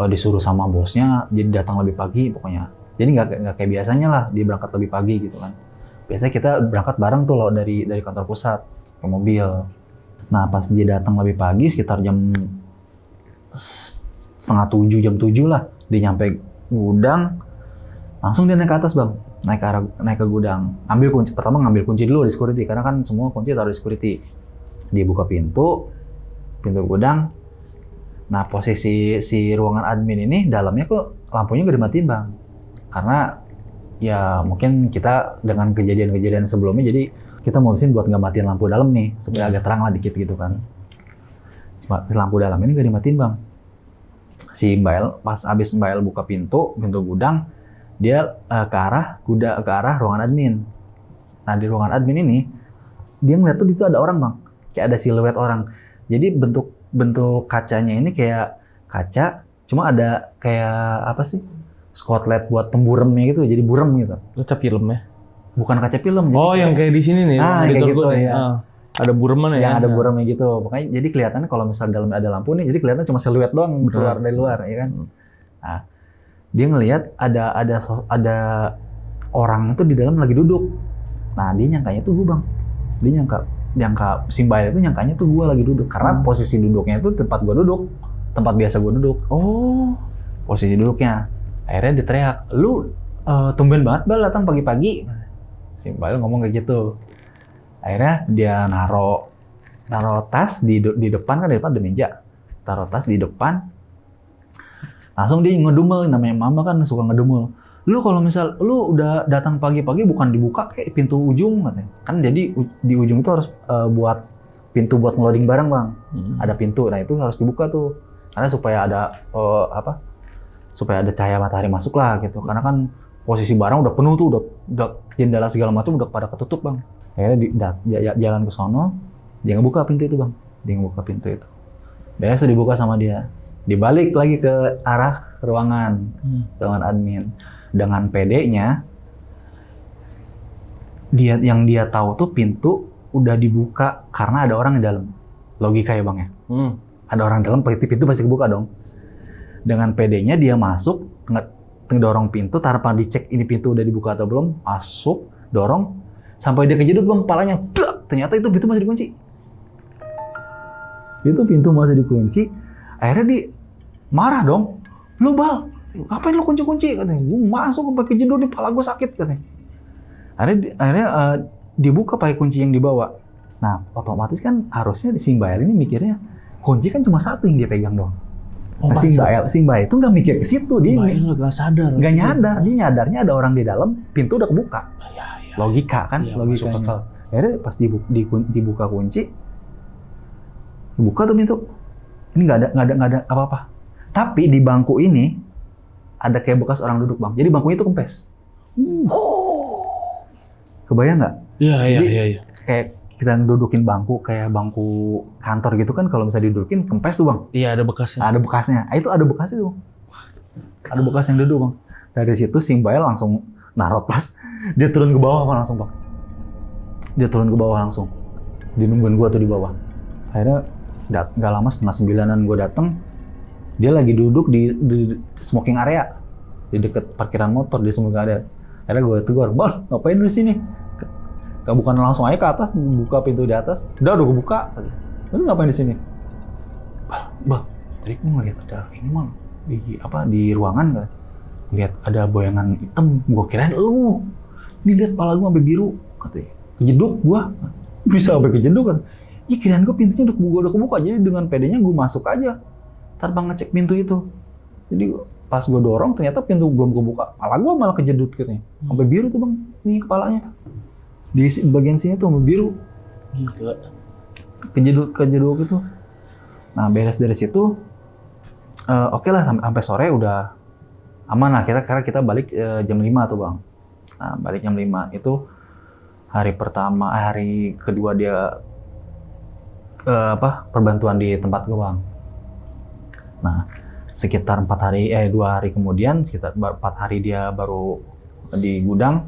disuruh sama bosnya, jadi datang lebih pagi pokoknya. Jadi nggak kayak biasanya lah dia berangkat lebih pagi gitu kan. Biasanya kita berangkat bareng tuh loh dari kantor pusat ke mobil. Nah pas dia datang lebih pagi sekitar jam 6:30 jam 7 lah dia nyampe gudang, langsung dia naik ke atas bang, naik ke gudang, pertama ngambil kunci dulu di security karena kan semua kunci taruh di security. Dia buka pintu gudang. Nah posisi si ruangan admin ini dalamnya kok lampunya gak dimatiin bang, karena ya mungkin kita dengan kejadian-kejadian sebelumnya jadi kita mutusin buat nggak matiin lampu dalam nih supaya agak terang lah dikit gitu kan. Lampu dalam ini gak dimatiin bang. Si Mbak El, pas abis Mbak El buka pintu gudang, dia ke arah ruangan admin. Nah di ruangan admin ini dia ngeliat tuh di situ ada orang bang, kayak ada siluet orang. Jadi bentuk kacanya ini kayak kaca, cuma ada kayak apa sih? Spotlight buat pemburemnya gitu, jadi burem gitu. Kaca film ya? Bukan kaca film. Oh yang kayak di sini nih, kayak gitu ya. Ada bureman ya? Yang ada buremnya gitu. Pokoknya jadi kelihatannya kalau misalnya dalamnya ada lampu nih, jadi kelihatan cuma siluet doang keluar dari luar, ya kan? Nah, dia ngelihat ada orang itu di dalam lagi duduk. Nah, dia nyangkanya tuh gue bang. Dia nyangka si Mbak itu nyangkanya tuh gue lagi duduk karena posisi duduknya itu tempat gue duduk, tempat biasa gue duduk. Oh, posisi duduknya. Akhirnya dia teriak, lu tumben banget Bal datang pagi-pagi. Si Mbak ngomong kayak gitu. Akhirnya dia naro tas di depan, kan di depan ada meja. Taruh tas di depan. Langsung dia ngedumel, namanya mama kan suka ngedumel. Lu kalau misal lu udah datang pagi-pagi bukan dibuka kayak pintu ujung katanya. Kan jadi di ujung itu harus buat pintu buat ngeloading barang, Bang. Ada pintu. Nah, itu harus dibuka tuh. Karena supaya ada supaya ada cahaya matahari masuk lah gitu. Karena kan posisi barang udah penuh tuh, udah jendela segala macam udah pada ketutup, Bang. Akhirnya jalan ke sono, dia ngebuka pintu itu bang. Dia ngebuka pintu itu. Biasa dibuka sama dia. Dibalik lagi ke arah ruangan admin. Dengan PD-nya, yang dia tahu tuh pintu udah dibuka karena ada orang di dalam. Logika ya bang ya. Ada orang di dalam, pintu pasti kebuka dong. Dengan PD-nya dia masuk, ngedorong pintu, tanpa dicek ini pintu udah dibuka atau belum, masuk, dorong. Sampai dia kejedut bang, kepalanya, ternyata itu pintu masih dikunci. Itu pintu masih dikunci. Akhirnya dia marah dong. Lu Bal, ngapain lu kunci-kunci? Katanya, gue masuk pakai kejedut nih, kepala gue sakit katanya. Akhirnya dibuka pakai kunci yang dibawa. Nah, otomatis kan harusnya si Mbak El ini mikirnya kunci kan cuma satu yang dia pegang doang. Nah, si Mbak El itu nggak mikir ke situ, dia nggak sadar. Nggak nyadar, dia nyadarnya ada orang di dalam, pintu udah kebuka. Logika kan, logikanya. Akhirnya pas dibuka kunci, dibuka tuh pintu. Ini nggak ada apa-apa. Tapi di bangku ini ada kayak bekas orang duduk bang. Jadi bangkunya itu kempes. Kebayang nggak? Iya. Kayak kita dudukin bangku kayak bangku kantor gitu kan, kalau misalnya didudukin kempes tuh bang. Iya ada bekasnya. Ada bekasnya. Itu ada bekasnya tuh. Ada bekas yang duduk bang. Dari situ si Mbak El langsung naruh tas, dia turun ke bawah langsung bang. Dia turun ke bawah langsung. Dia nungguin gue tuh di bawah. Akhirnya nggak lama, 8:30 gue dateng, dia lagi duduk di smoking area, di deket parkiran motor di smoking area. Akhirnya gue tegur, Bal, ngapain lu di sini? Bukan langsung aja ke atas, buka pintu di atas. Udah kebuka. Terus ngapain di sini? Bal, tadi gue ngeliat ada ini mah di ruangan kan. Lihat ada boyangan hitam, gue kirain lu. Nih lihat pala gue sampai biru, katanya. Kejeduk gue, bisa sampai kejeduk kan. Ya kirain gue pintunya udah kebuka, jadi dengan pedenya gue masuk aja tanpa ngecek pintu itu. Jadi pas gue dorong ternyata pintu belum kebuka, pala gue malah kejedut katanya. Sampai biru tuh bang, nih kepalanya. Di bagian sini tuh sampai biru. Gila. Kejedut gitu. Nah beres dari situ, oke lah sampai sore udah aman lah, karena kita balik jam 5 tuh bang. Nah balik jam 5 itu Hari pertama, hari kedua dia perbantuan di tempat gue bang. Nah sekitar 2 hari kemudian, sekitar 4 hari dia baru di gudang.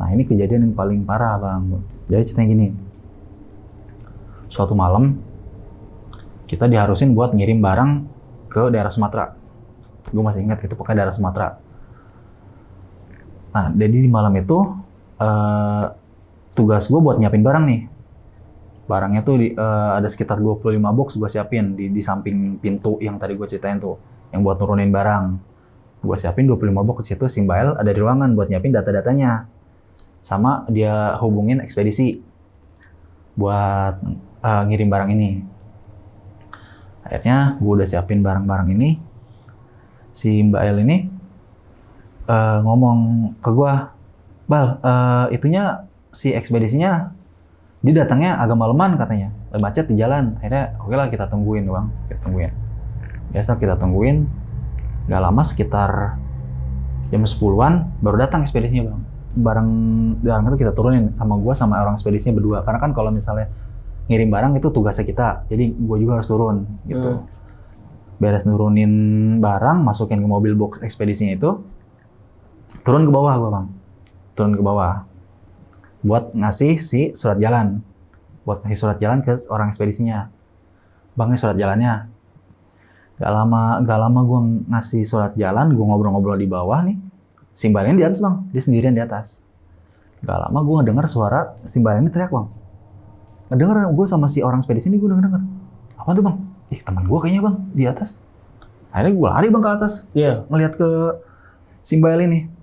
Nah ini kejadian yang paling parah bang. Jadi ceritanya gini, suatu malam kita diharusin buat ngirim barang ke daerah Sumatera. Gue masih ingat itu pokoknya daerah Sumatera. Nah jadi di malam itu tugas gue buat nyiapin barang nih. Barangnya tuh ada sekitar 25 box gue siapin di samping pintu yang tadi gue ceritain tuh, yang buat nurunin barang. Gue siapin 25 box di situ, si Mbak El ada di ruangan buat nyiapin data-datanya. Sama dia hubungin ekspedisi buat ngirim barang ini. Akhirnya gue udah siapin barang-barang ini. Si Mbak El ini ngomong ke gue, Bal, itunya si ekspedisinya dia datangnya agak maleman katanya, macet di jalan. Akhirnya oke lah kita tungguin bang, kita tungguin. Biasa kita tungguin, gak lama sekitar jam 10-an baru datang ekspedisinya bang. Barang itu kita turunin sama gua sama orang ekspedisinya berdua. Karena kan kalau misalnya ngirim barang itu tugasnya kita, jadi gua juga harus turun gitu. Beres nurunin barang, masukin ke mobil box ekspedisinya itu, turun ke bawah gua bang, turun ke bawah. Buat ngasih si surat jalan. Buat ngasih surat jalan ke orang ekspedisinya. Bang, ini surat jalannya. Gak lama gue ngasih surat jalan, gue ngobrol-ngobrol di bawah nih. Si Mbak ini di atas bang, dia sendirian di atas. Gak lama gue ngedenger suara si Mbak ini teriak bang. Ngedenger gue sama si orang ekspedisi ini, gue denger. Apa tuh bang? Ih teman gue kayaknya bang, di atas. Akhirnya gue lari bang ke atas. Ngeliat ke si Mbak ini.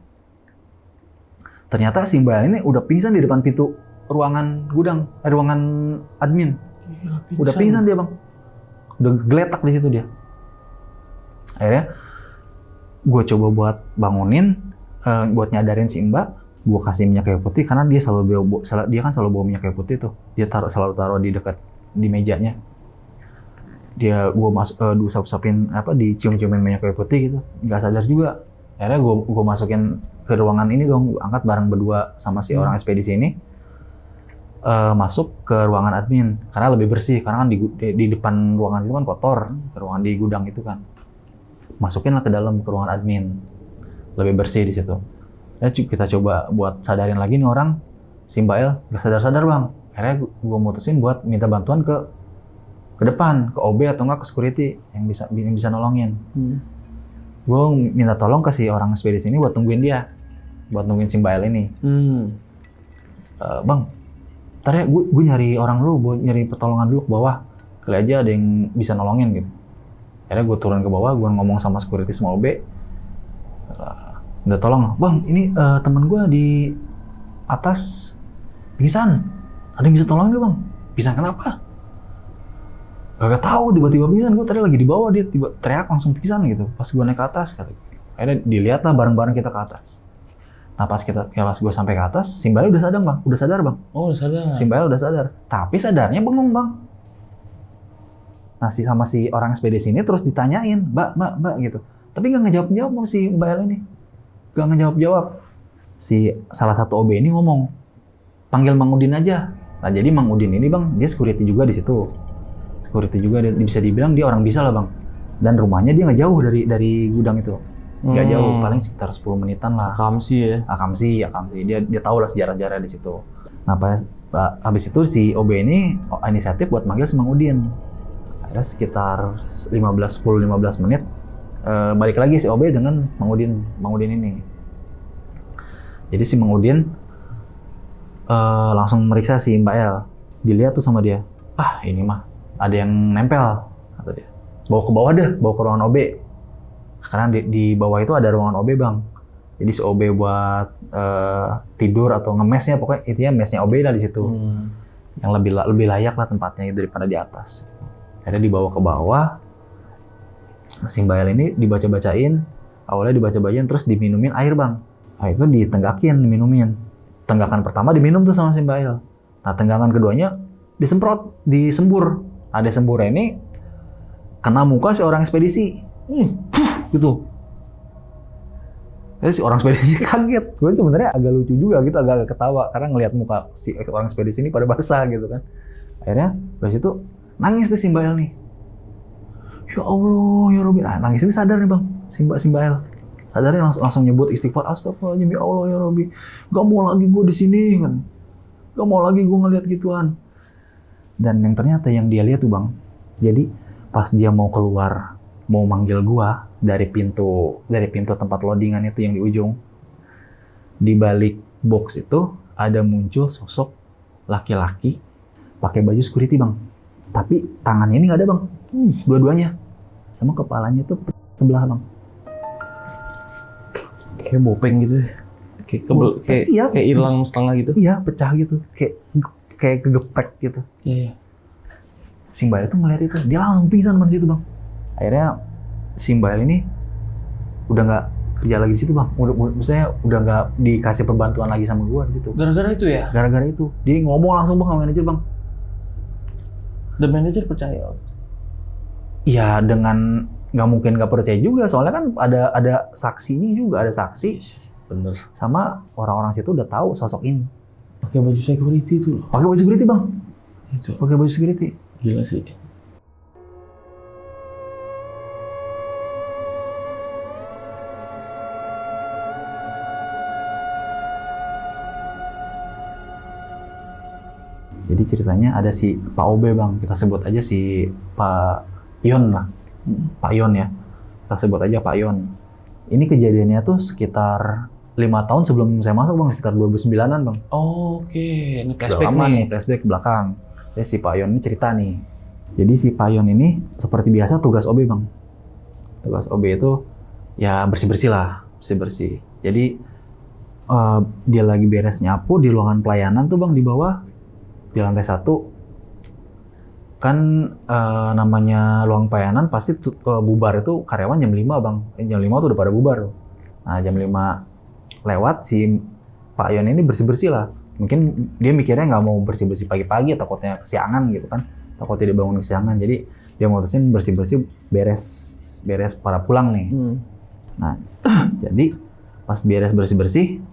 Ternyata si Mbak ini udah pingsan di depan pintu ruangan gudang, ruangan admin. Udah pingsan dia bang, udah geletak di situ dia. Akhirnya gue coba buat bangunin, buat nyadarin si Mbak. Gue kasih minyak kayu putih karena dia selalu bawa minyak kayu putih tuh. Dia selalu taruh di dekat di mejanya. Gue diusap-usapin dicium-ciumin minyak kayu putih gitu. Nggak sadar juga. Akhirnya gue masukin ke ruangan ini dong, angkat bareng berdua sama si orang ekspedisi ini, masuk ke ruangan admin karena lebih bersih, karena kan di depan ruangan itu kan kotor, ruangan di gudang itu kan. Masukin lah ke dalam ke ruangan admin, lebih bersih di situ. Ya, kita coba buat sadarin lagi nih orang, si Mbak El gak sadar-sadar bang. Akhirnya gue mutusin buat minta bantuan ke depan, ke OB atau enggak ke security yang bisa nolongin. Gue minta tolong ke si orang ekspedisi ini buat tungguin dia, buat nungguin si Mbak El ini. Bang, ntar ya gue nyari orang dulu, buat nyari pertolongan dulu ke bawah, kali aja ada yang bisa nolongin gitu. Akhirnya gue turun ke bawah, gue ngomong sama security sama OB, minta tolong, bang ini temen gue di atas pingsan, ada yang bisa tolongin gak bang? Pingsan kenapa? Gak tahu, tiba-tiba pingsan. Gue tadi lagi di bawah, dia tiba teriak langsung pingsan gitu. Pas gue naik ke atas, akhirnya dilihat lah bareng-bareng kita ke atas. Nah pas gue sampai ke atas, si Mbak udah sadar bang, bang. Oh udah sadar. Si Mbak udah sadar, tapi sadarnya bengong bang. Nah sama si orang ekspedisi ini terus ditanyain, mbak gitu. Tapi nggak ngejawab bang si Mbak El ini, nggak ngejawab. Si salah satu OB ini ngomong, panggil Mang Udin aja. Nah jadi Mang Udin ini bang, dia security juga di situ. Security juga, bisa dibilang dia orang bisa lah bang. Dan rumahnya dia nggak jauh dari gudang itu. Nggak jauh, paling sekitar 10 menitan lah. Akamsi ya? Akamsi. Dia tahu lah sejarah-sejarah di situ. Nah, habis itu si OB ini inisiatif buat manggil si Mang Udin. Ada sekitar 10-15 menit, balik lagi si OB dengan Mang Udin ini. Jadi si Mang Udin langsung meriksa si Mbak El. Dilihat tuh sama dia, ini mah ada yang nempel, kata dia. Bawa ke bawah deh, bawa ke ruangan OB. Karena di bawah itu ada ruangan OB bang. Jadi si OB buat tidur atau ngemesnya, pokoknya intinya mesnya OB lah di situ. Yang lebih layak lah tempatnya daripada di atas. Akhirnya dibawa ke bawah. Si Mbak El ini dibaca-bacain. Awalnya dibaca-bacain terus diminumin air bang. Nah itu diminumin. Tenggakan pertama diminum tuh sama si Mbak El. Nah tenggakan keduanya disembur. Ada semburnya ini kena muka si orang ekspedisi. Gitu. Terus si orang spedisi kaget. Gue sebenarnya agak lucu juga gitu, agak ketawa karena ngelihat muka si orang spedisi ini pada basah gitu kan. Akhirnya habis itu nangis tuh si Mbak El nih. Ya Allah, ya Robin. Nah, nangis ini sadar nih bang, si Mbak El. Sadarnya langsung nyebut istighfar, astagfirullahaladzim, ya Allah ya Robbi. Gak mau lagi gue di sini kan. Gak mau lagi gue ngeliat gituan. Dan yang ternyata yang dia lihat tuh bang. Jadi pas dia mau keluar, mau manggil gua dari pintu tempat loadingan itu yang di ujung, di balik box itu ada muncul sosok laki-laki pakai baju security bang, tapi tangannya ini nggak ada bang, dua-duanya, sama kepalanya tuh sebelah bang, Kayak bopeng gitu ya. Kayak hilang setengah gitu. Iya, pecah gitu, kayak kegeprek gitu. Iya. Si Mbak El itu ngeliat itu, dia langsung pingsan di situ bang. Akhirnya si Mbak El ini udah nggak kerja lagi di situ bang. Maksudnya udah nggak dikasih perbantuan lagi sama gua di situ. Gara-gara itu ya? Gara-gara itu, dia ngomong langsung bang sama manajer bang. Dan manajer percaya? Iya, dengan nggak mungkin nggak percaya juga, soalnya kan ada saksinya juga, ada saksi. Bener. Sama orang-orang situ udah tahu sosok ini. Pakai baju security itu loh. Pakai baju security bang. Itu. Pakai baju security. Gila sih. Jadi ceritanya ada si Pak OB bang, kita sebut aja si Pak Ion lah, Pak Ion ya, kita sebut aja Pak Ion. Ini kejadiannya tuh sekitar 5 tahun sebelum saya masuk bang, sekitar 2009-an bang. Oh, oke, ini Udah flashback lama nih. Flashback ke belakang. Jadi si Pak Ion ini cerita nih. Jadi si Pak Ion ini seperti biasa tugas OB bang. Tugas OB itu ya bersih-bersih lah, bersih-bersih. Jadi dia lagi beres nyapu di ruangan pelayanan tuh bang, di bawah. Di lantai 1 kan namanya ruang pelayanan pasti bubar itu karyawan jam 5 bang. Jam 5 tuh udah pada bubar tuh. Nah jam 5 lewat si Pak Ion ini bersih-bersih lah. Mungkin dia mikirnya nggak mau bersih-bersih pagi-pagi, takutnya kesiangan gitu kan. Takutnya dia bangun kesiangan. Jadi dia mutusin bersih-bersih beres para pulang nih. Nah jadi pas beres bersih-bersih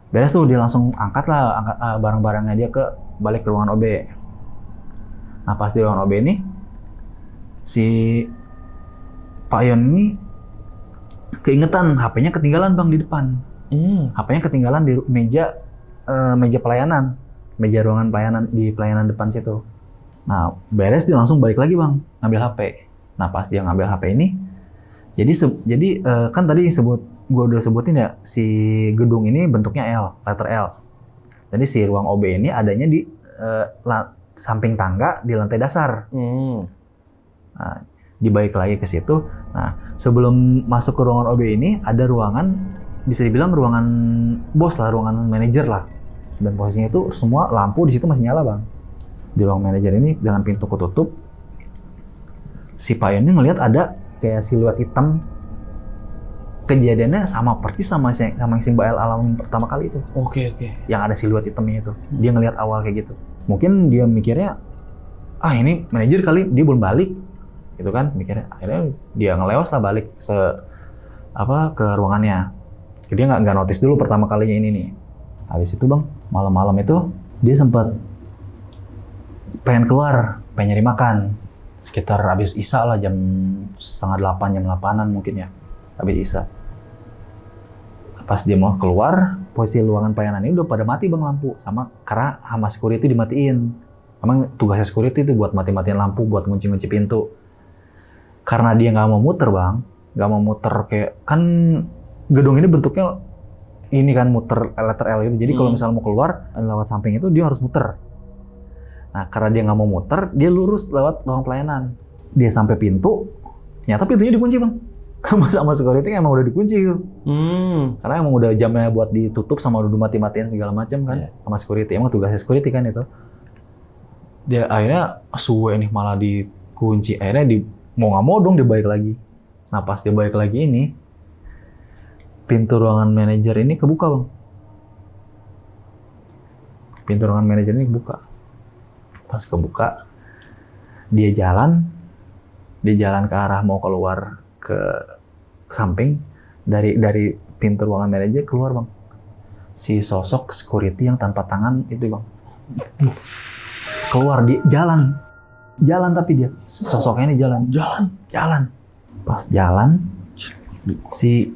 beres tuh dia langsung angkat barang-barangnya dia balik ke ruangan OB. Nah pas di ruangan OB ini si Pak Ion ini keingetan HP-nya ketinggalan bang di depan. HP-nya ketinggalan di meja pelayanan, meja ruangan pelayanan di pelayanan depan situ. Nah beres dia langsung balik lagi bang ngambil HP. Nah pas dia ngambil HP ini, jadi kan tadi gue udah sebutin ya, si gedung ini bentuknya L, letter L. Jadi si ruang OB ini adanya di samping tangga di lantai dasar. Nah, dibalik lagi ke situ. Nah, sebelum masuk ke ruangan OB ini ada ruangan, bisa dibilang ruangan bos lah, ruangan manajer lah. Dan posisinya itu semua lampu di situ masih nyala bang. Di ruang manajer ini dengan pintu ketutup, si Pak Ion ini ngelihat ada kayak siluet hitam. Kejadiannya sama persis sama yang si Mbak El alamin pertama kali itu. Oke. Yang ada siluet hitamnya itu. Dia ngelihat awal kayak gitu. Mungkin dia mikirnya, ini manajer kali, dia belum balik. Gitu kan, mikirnya. Akhirnya dia ngelewas lah balik ke ruangannya. Dia nggak notice dulu pertama kalinya ini nih. Habis itu bang, malam-malam itu dia sempat pengen keluar, pengen nyari makan. Sekitar habis Isya lah, jam 7:30, jam 8-an mungkin ya. Habis Isya. Pas dia mau keluar, posisi ruangan pelayanan ini udah pada mati bang lampu, karena sama security dimatiin. Emang tugasnya security itu buat mati-matiin lampu, buat ngunci-ngunci pintu. Karena dia nggak mau muter bang, nggak mau muter kayak kan gedung ini bentuknya ini kan muter letter L itu. Jadi kalau misalnya mau keluar lewat samping itu dia harus muter. Nah karena dia nggak mau muter, dia lurus lewat ruang pelayanan. Dia sampai pintu, ternyata pintunya dikunci bang. Sama security emang udah dikunci gitu. Karena emang udah jamnya buat ditutup sama udah mati-matiin segala macam kan. Sama security, emang tugasnya security kan itu. Dia akhirnya suwe nih malah dikunci. Akhirnya mau nggak mau dong dia balik lagi. Nah pas dia balik lagi ini, pintu ruangan manajer ini kebuka bang. Pintu ruangan manajer ini kebuka. Pas kebuka, dia jalan ke arah mau keluar ke samping, Dari pintu ruangan manajer keluar bang, si sosok security yang tanpa tangan itu bang, keluar di jalan tapi dia sosoknya ini jalan. Pas jalan, si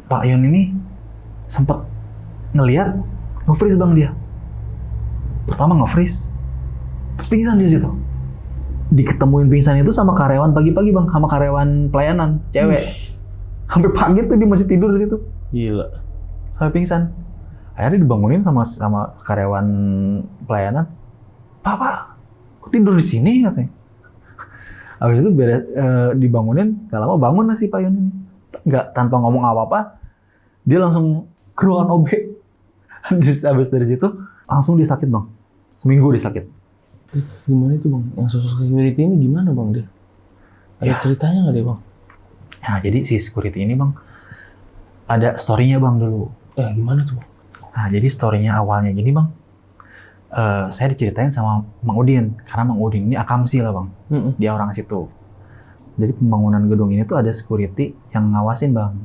Pak Yon ini sempet ngelihat nge-freeze bang dia. Pertama nge-freeze, terus pingsan di situ. Diketemuin pingsan itu sama karyawan pagi-pagi bang, sama karyawan pelayanan cewek. Sampai pagi tuh dia masih tidur di situ. Gila. Sampai pingsan. Akhirnya dibangunin sama karyawan pelayanan. Pak, kok tidur di sini katanya. Habis itu dibangunin, gak lama bangun lah si Pak Yon ini. Nggak, tanpa ngomong apa-apa, dia langsung ke ruangan OB. Habis dari situ, langsung dia sakit bang. Seminggu dia sakit. Gimana itu bang? Yang sosok security ini gimana bang dia? Ada ceritanya nggak dia bang? Nah jadi si security ini bang, ada story-nya bang dulu. Gimana tuh bang? Nah jadi story-nya awalnya gini bang. Saya diceritain sama Mang Udin. Karena Mang Udin ini akamsi lah bang. Dia orang situ. Jadi pembangunan gedung ini tuh ada security yang ngawasin bang.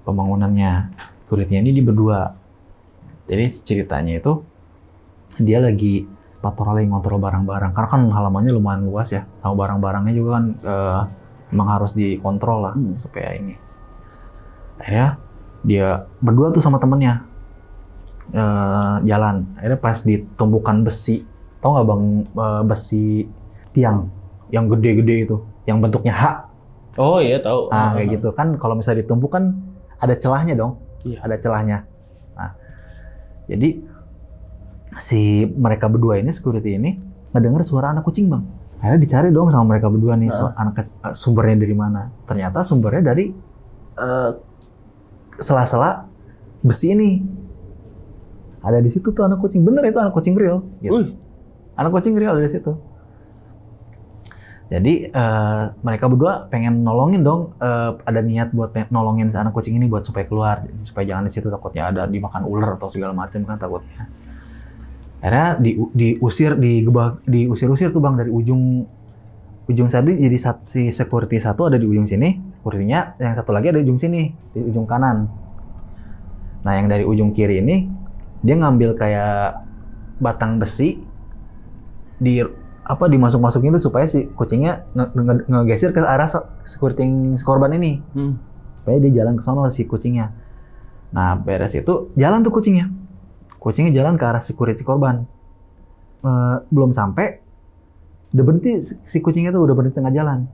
Pembangunannya. Security-nya ini di berdua. Jadi ceritanya itu dia lagi patroli ngontrol barang-barang. Karena kan halamannya lumayan luas ya. Sama barang-barangnya juga kan memang harus dikontrol lah supaya ini. Akhirnya dia berdua tuh sama temennya jalan. Akhirnya pas di tumpukan besi, tau nggak bang, besi tiang yang gede-gede itu, yang bentuknya H. Oh iya tahu. Nah kayak gitu kan, kalau misalnya ditumpuk kan ada celahnya dong. Iya. Ada celahnya. Nah, jadi si mereka berdua ini, security ini, ngedenger suara anak kucing bang. Akhirnya dicari dong sama mereka berdua nih, sumbernya dari mana. Ternyata sumbernya dari sela-sela besi ini. Ada di situ tuh anak kucing. Bener itu anak kucing real. Gitu. Anak kucing real ada di situ. Jadi mereka berdua pengen nolongin dong. Ada niat buat nolongin anak kucing ini buat supaya keluar, supaya jangan di situ takutnya ada dimakan ular atau segala macam kan takutnya. Akhirnya diusir tuh bang dari ujung tadi. Jadi si security satu ada di ujung sini, security-nya yang satu lagi ada di ujung sini, di ujung kanan. Nah yang dari ujung kiri ini dia ngambil kayak batang besi dimasuk-masukin itu supaya si kucingnya ngegeser ke arah security korban ini. Supaya dia jalan ke sana si kucingnya. Nah, beres itu jalan tuh kucingnya. Kucingnya jalan ke arah security korban. Belum sampai udah berhenti si kucingnya tuh, udah berhenti tengah jalan.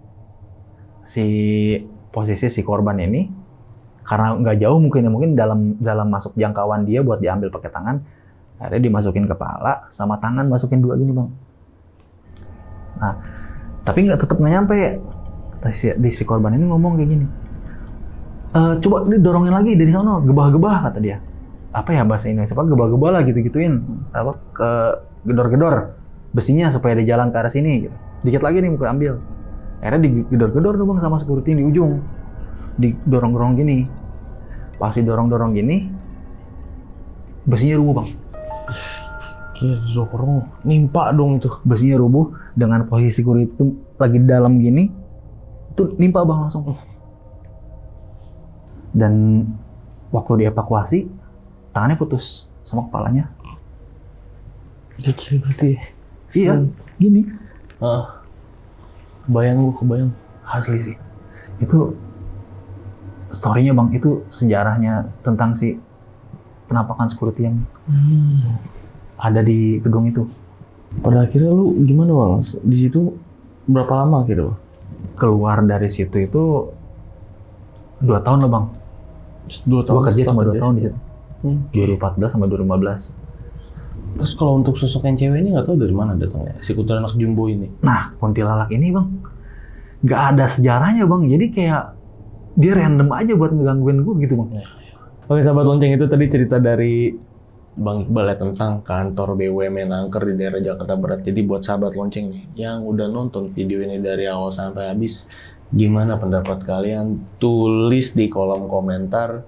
Posisi si korban ini karena nggak jauh mungkin dalam masuk jangkauan dia buat diambil pakai tangan. Akhirnya dimasukin kepala sama tangan, masukin dua gini bang. Nah, tapi tetap nggak nyampe. Si korban ini ngomong kayak gini. Coba dorongin lagi dari sana, gebah-gebah kata dia. Apa ya bahasa Indonesia? Gebah-gebah lah gitu-gituin. Ke gedor-gedor besinya supaya dia jalan ke arah sini. Gitu. Dikit lagi nih mau ambil. Akhirnya digedor-gedor dong bang sama security di ujung. Didorong-dorong gini. Pas didorong-dorong gini, besinya rubuh bang. Dorong, nimpa dong itu. Besinya rubuh dengan posisi security itu lagi dalam gini, itu nimpa bang langsung. Dan waktu dievakuasi, tangannya putus sama kepalanya. Kecil berarti. Iya, gini. Kebayang. Asli sih. Itu story-nya bang, itu sejarahnya tentang si penampakan security yang ada di gedung itu. Pada akhirnya lu gimana bang? Di situ berapa lama gitu? Keluar dari situ itu 2 tahun lah bang. 2 tahun. Gua kerja cuma 2 tahun di situ. 2014 sampai 2015. Terus kalau untuk sosok yang cewek ini nggak tahu dari mana datangnya, si kuntilanak jumbo ini. Nah, kuntilanak ini bang, nggak ada sejarahnya bang. Jadi kayak dia random aja buat ngegangguin gue gitu bang. Oke sahabat lonceng, itu tadi cerita dari Bang Iqbal ya tentang kantor BUMN angker di daerah Jakarta Barat. Jadi buat sahabat lonceng nih yang udah nonton video ini dari awal sampai habis, gimana pendapat kalian? Tulis di kolom komentar.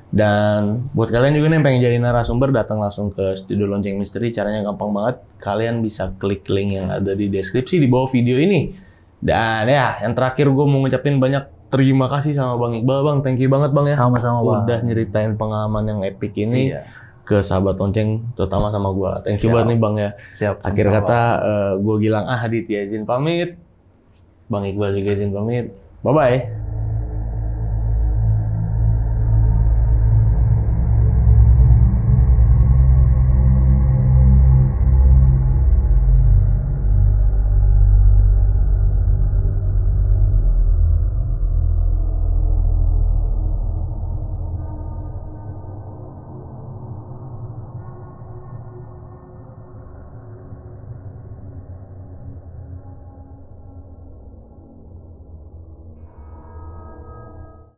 Dan buat kalian juga nih yang pengen jadi narasumber, datang langsung ke Studio Lonceng Misteri. Caranya gampang banget. Kalian bisa klik link yang ada di deskripsi di bawah video ini. Dan ya, yang terakhir gue mau ngucapin banyak terima kasih sama Bang Iqbal, Bang. Thank you banget, Bang ya. Sama-sama, Bang. Udah nyeritain pengalaman yang epic ini Iya. ke sahabat lonceng, terutama sama gua. Thank you Siap. banget nih, Bang ya. Siap. Akhir sama-sama, kata gua Gilang Aditya izin pamit. Bang Iqbal juga izin pamit. Bye-bye.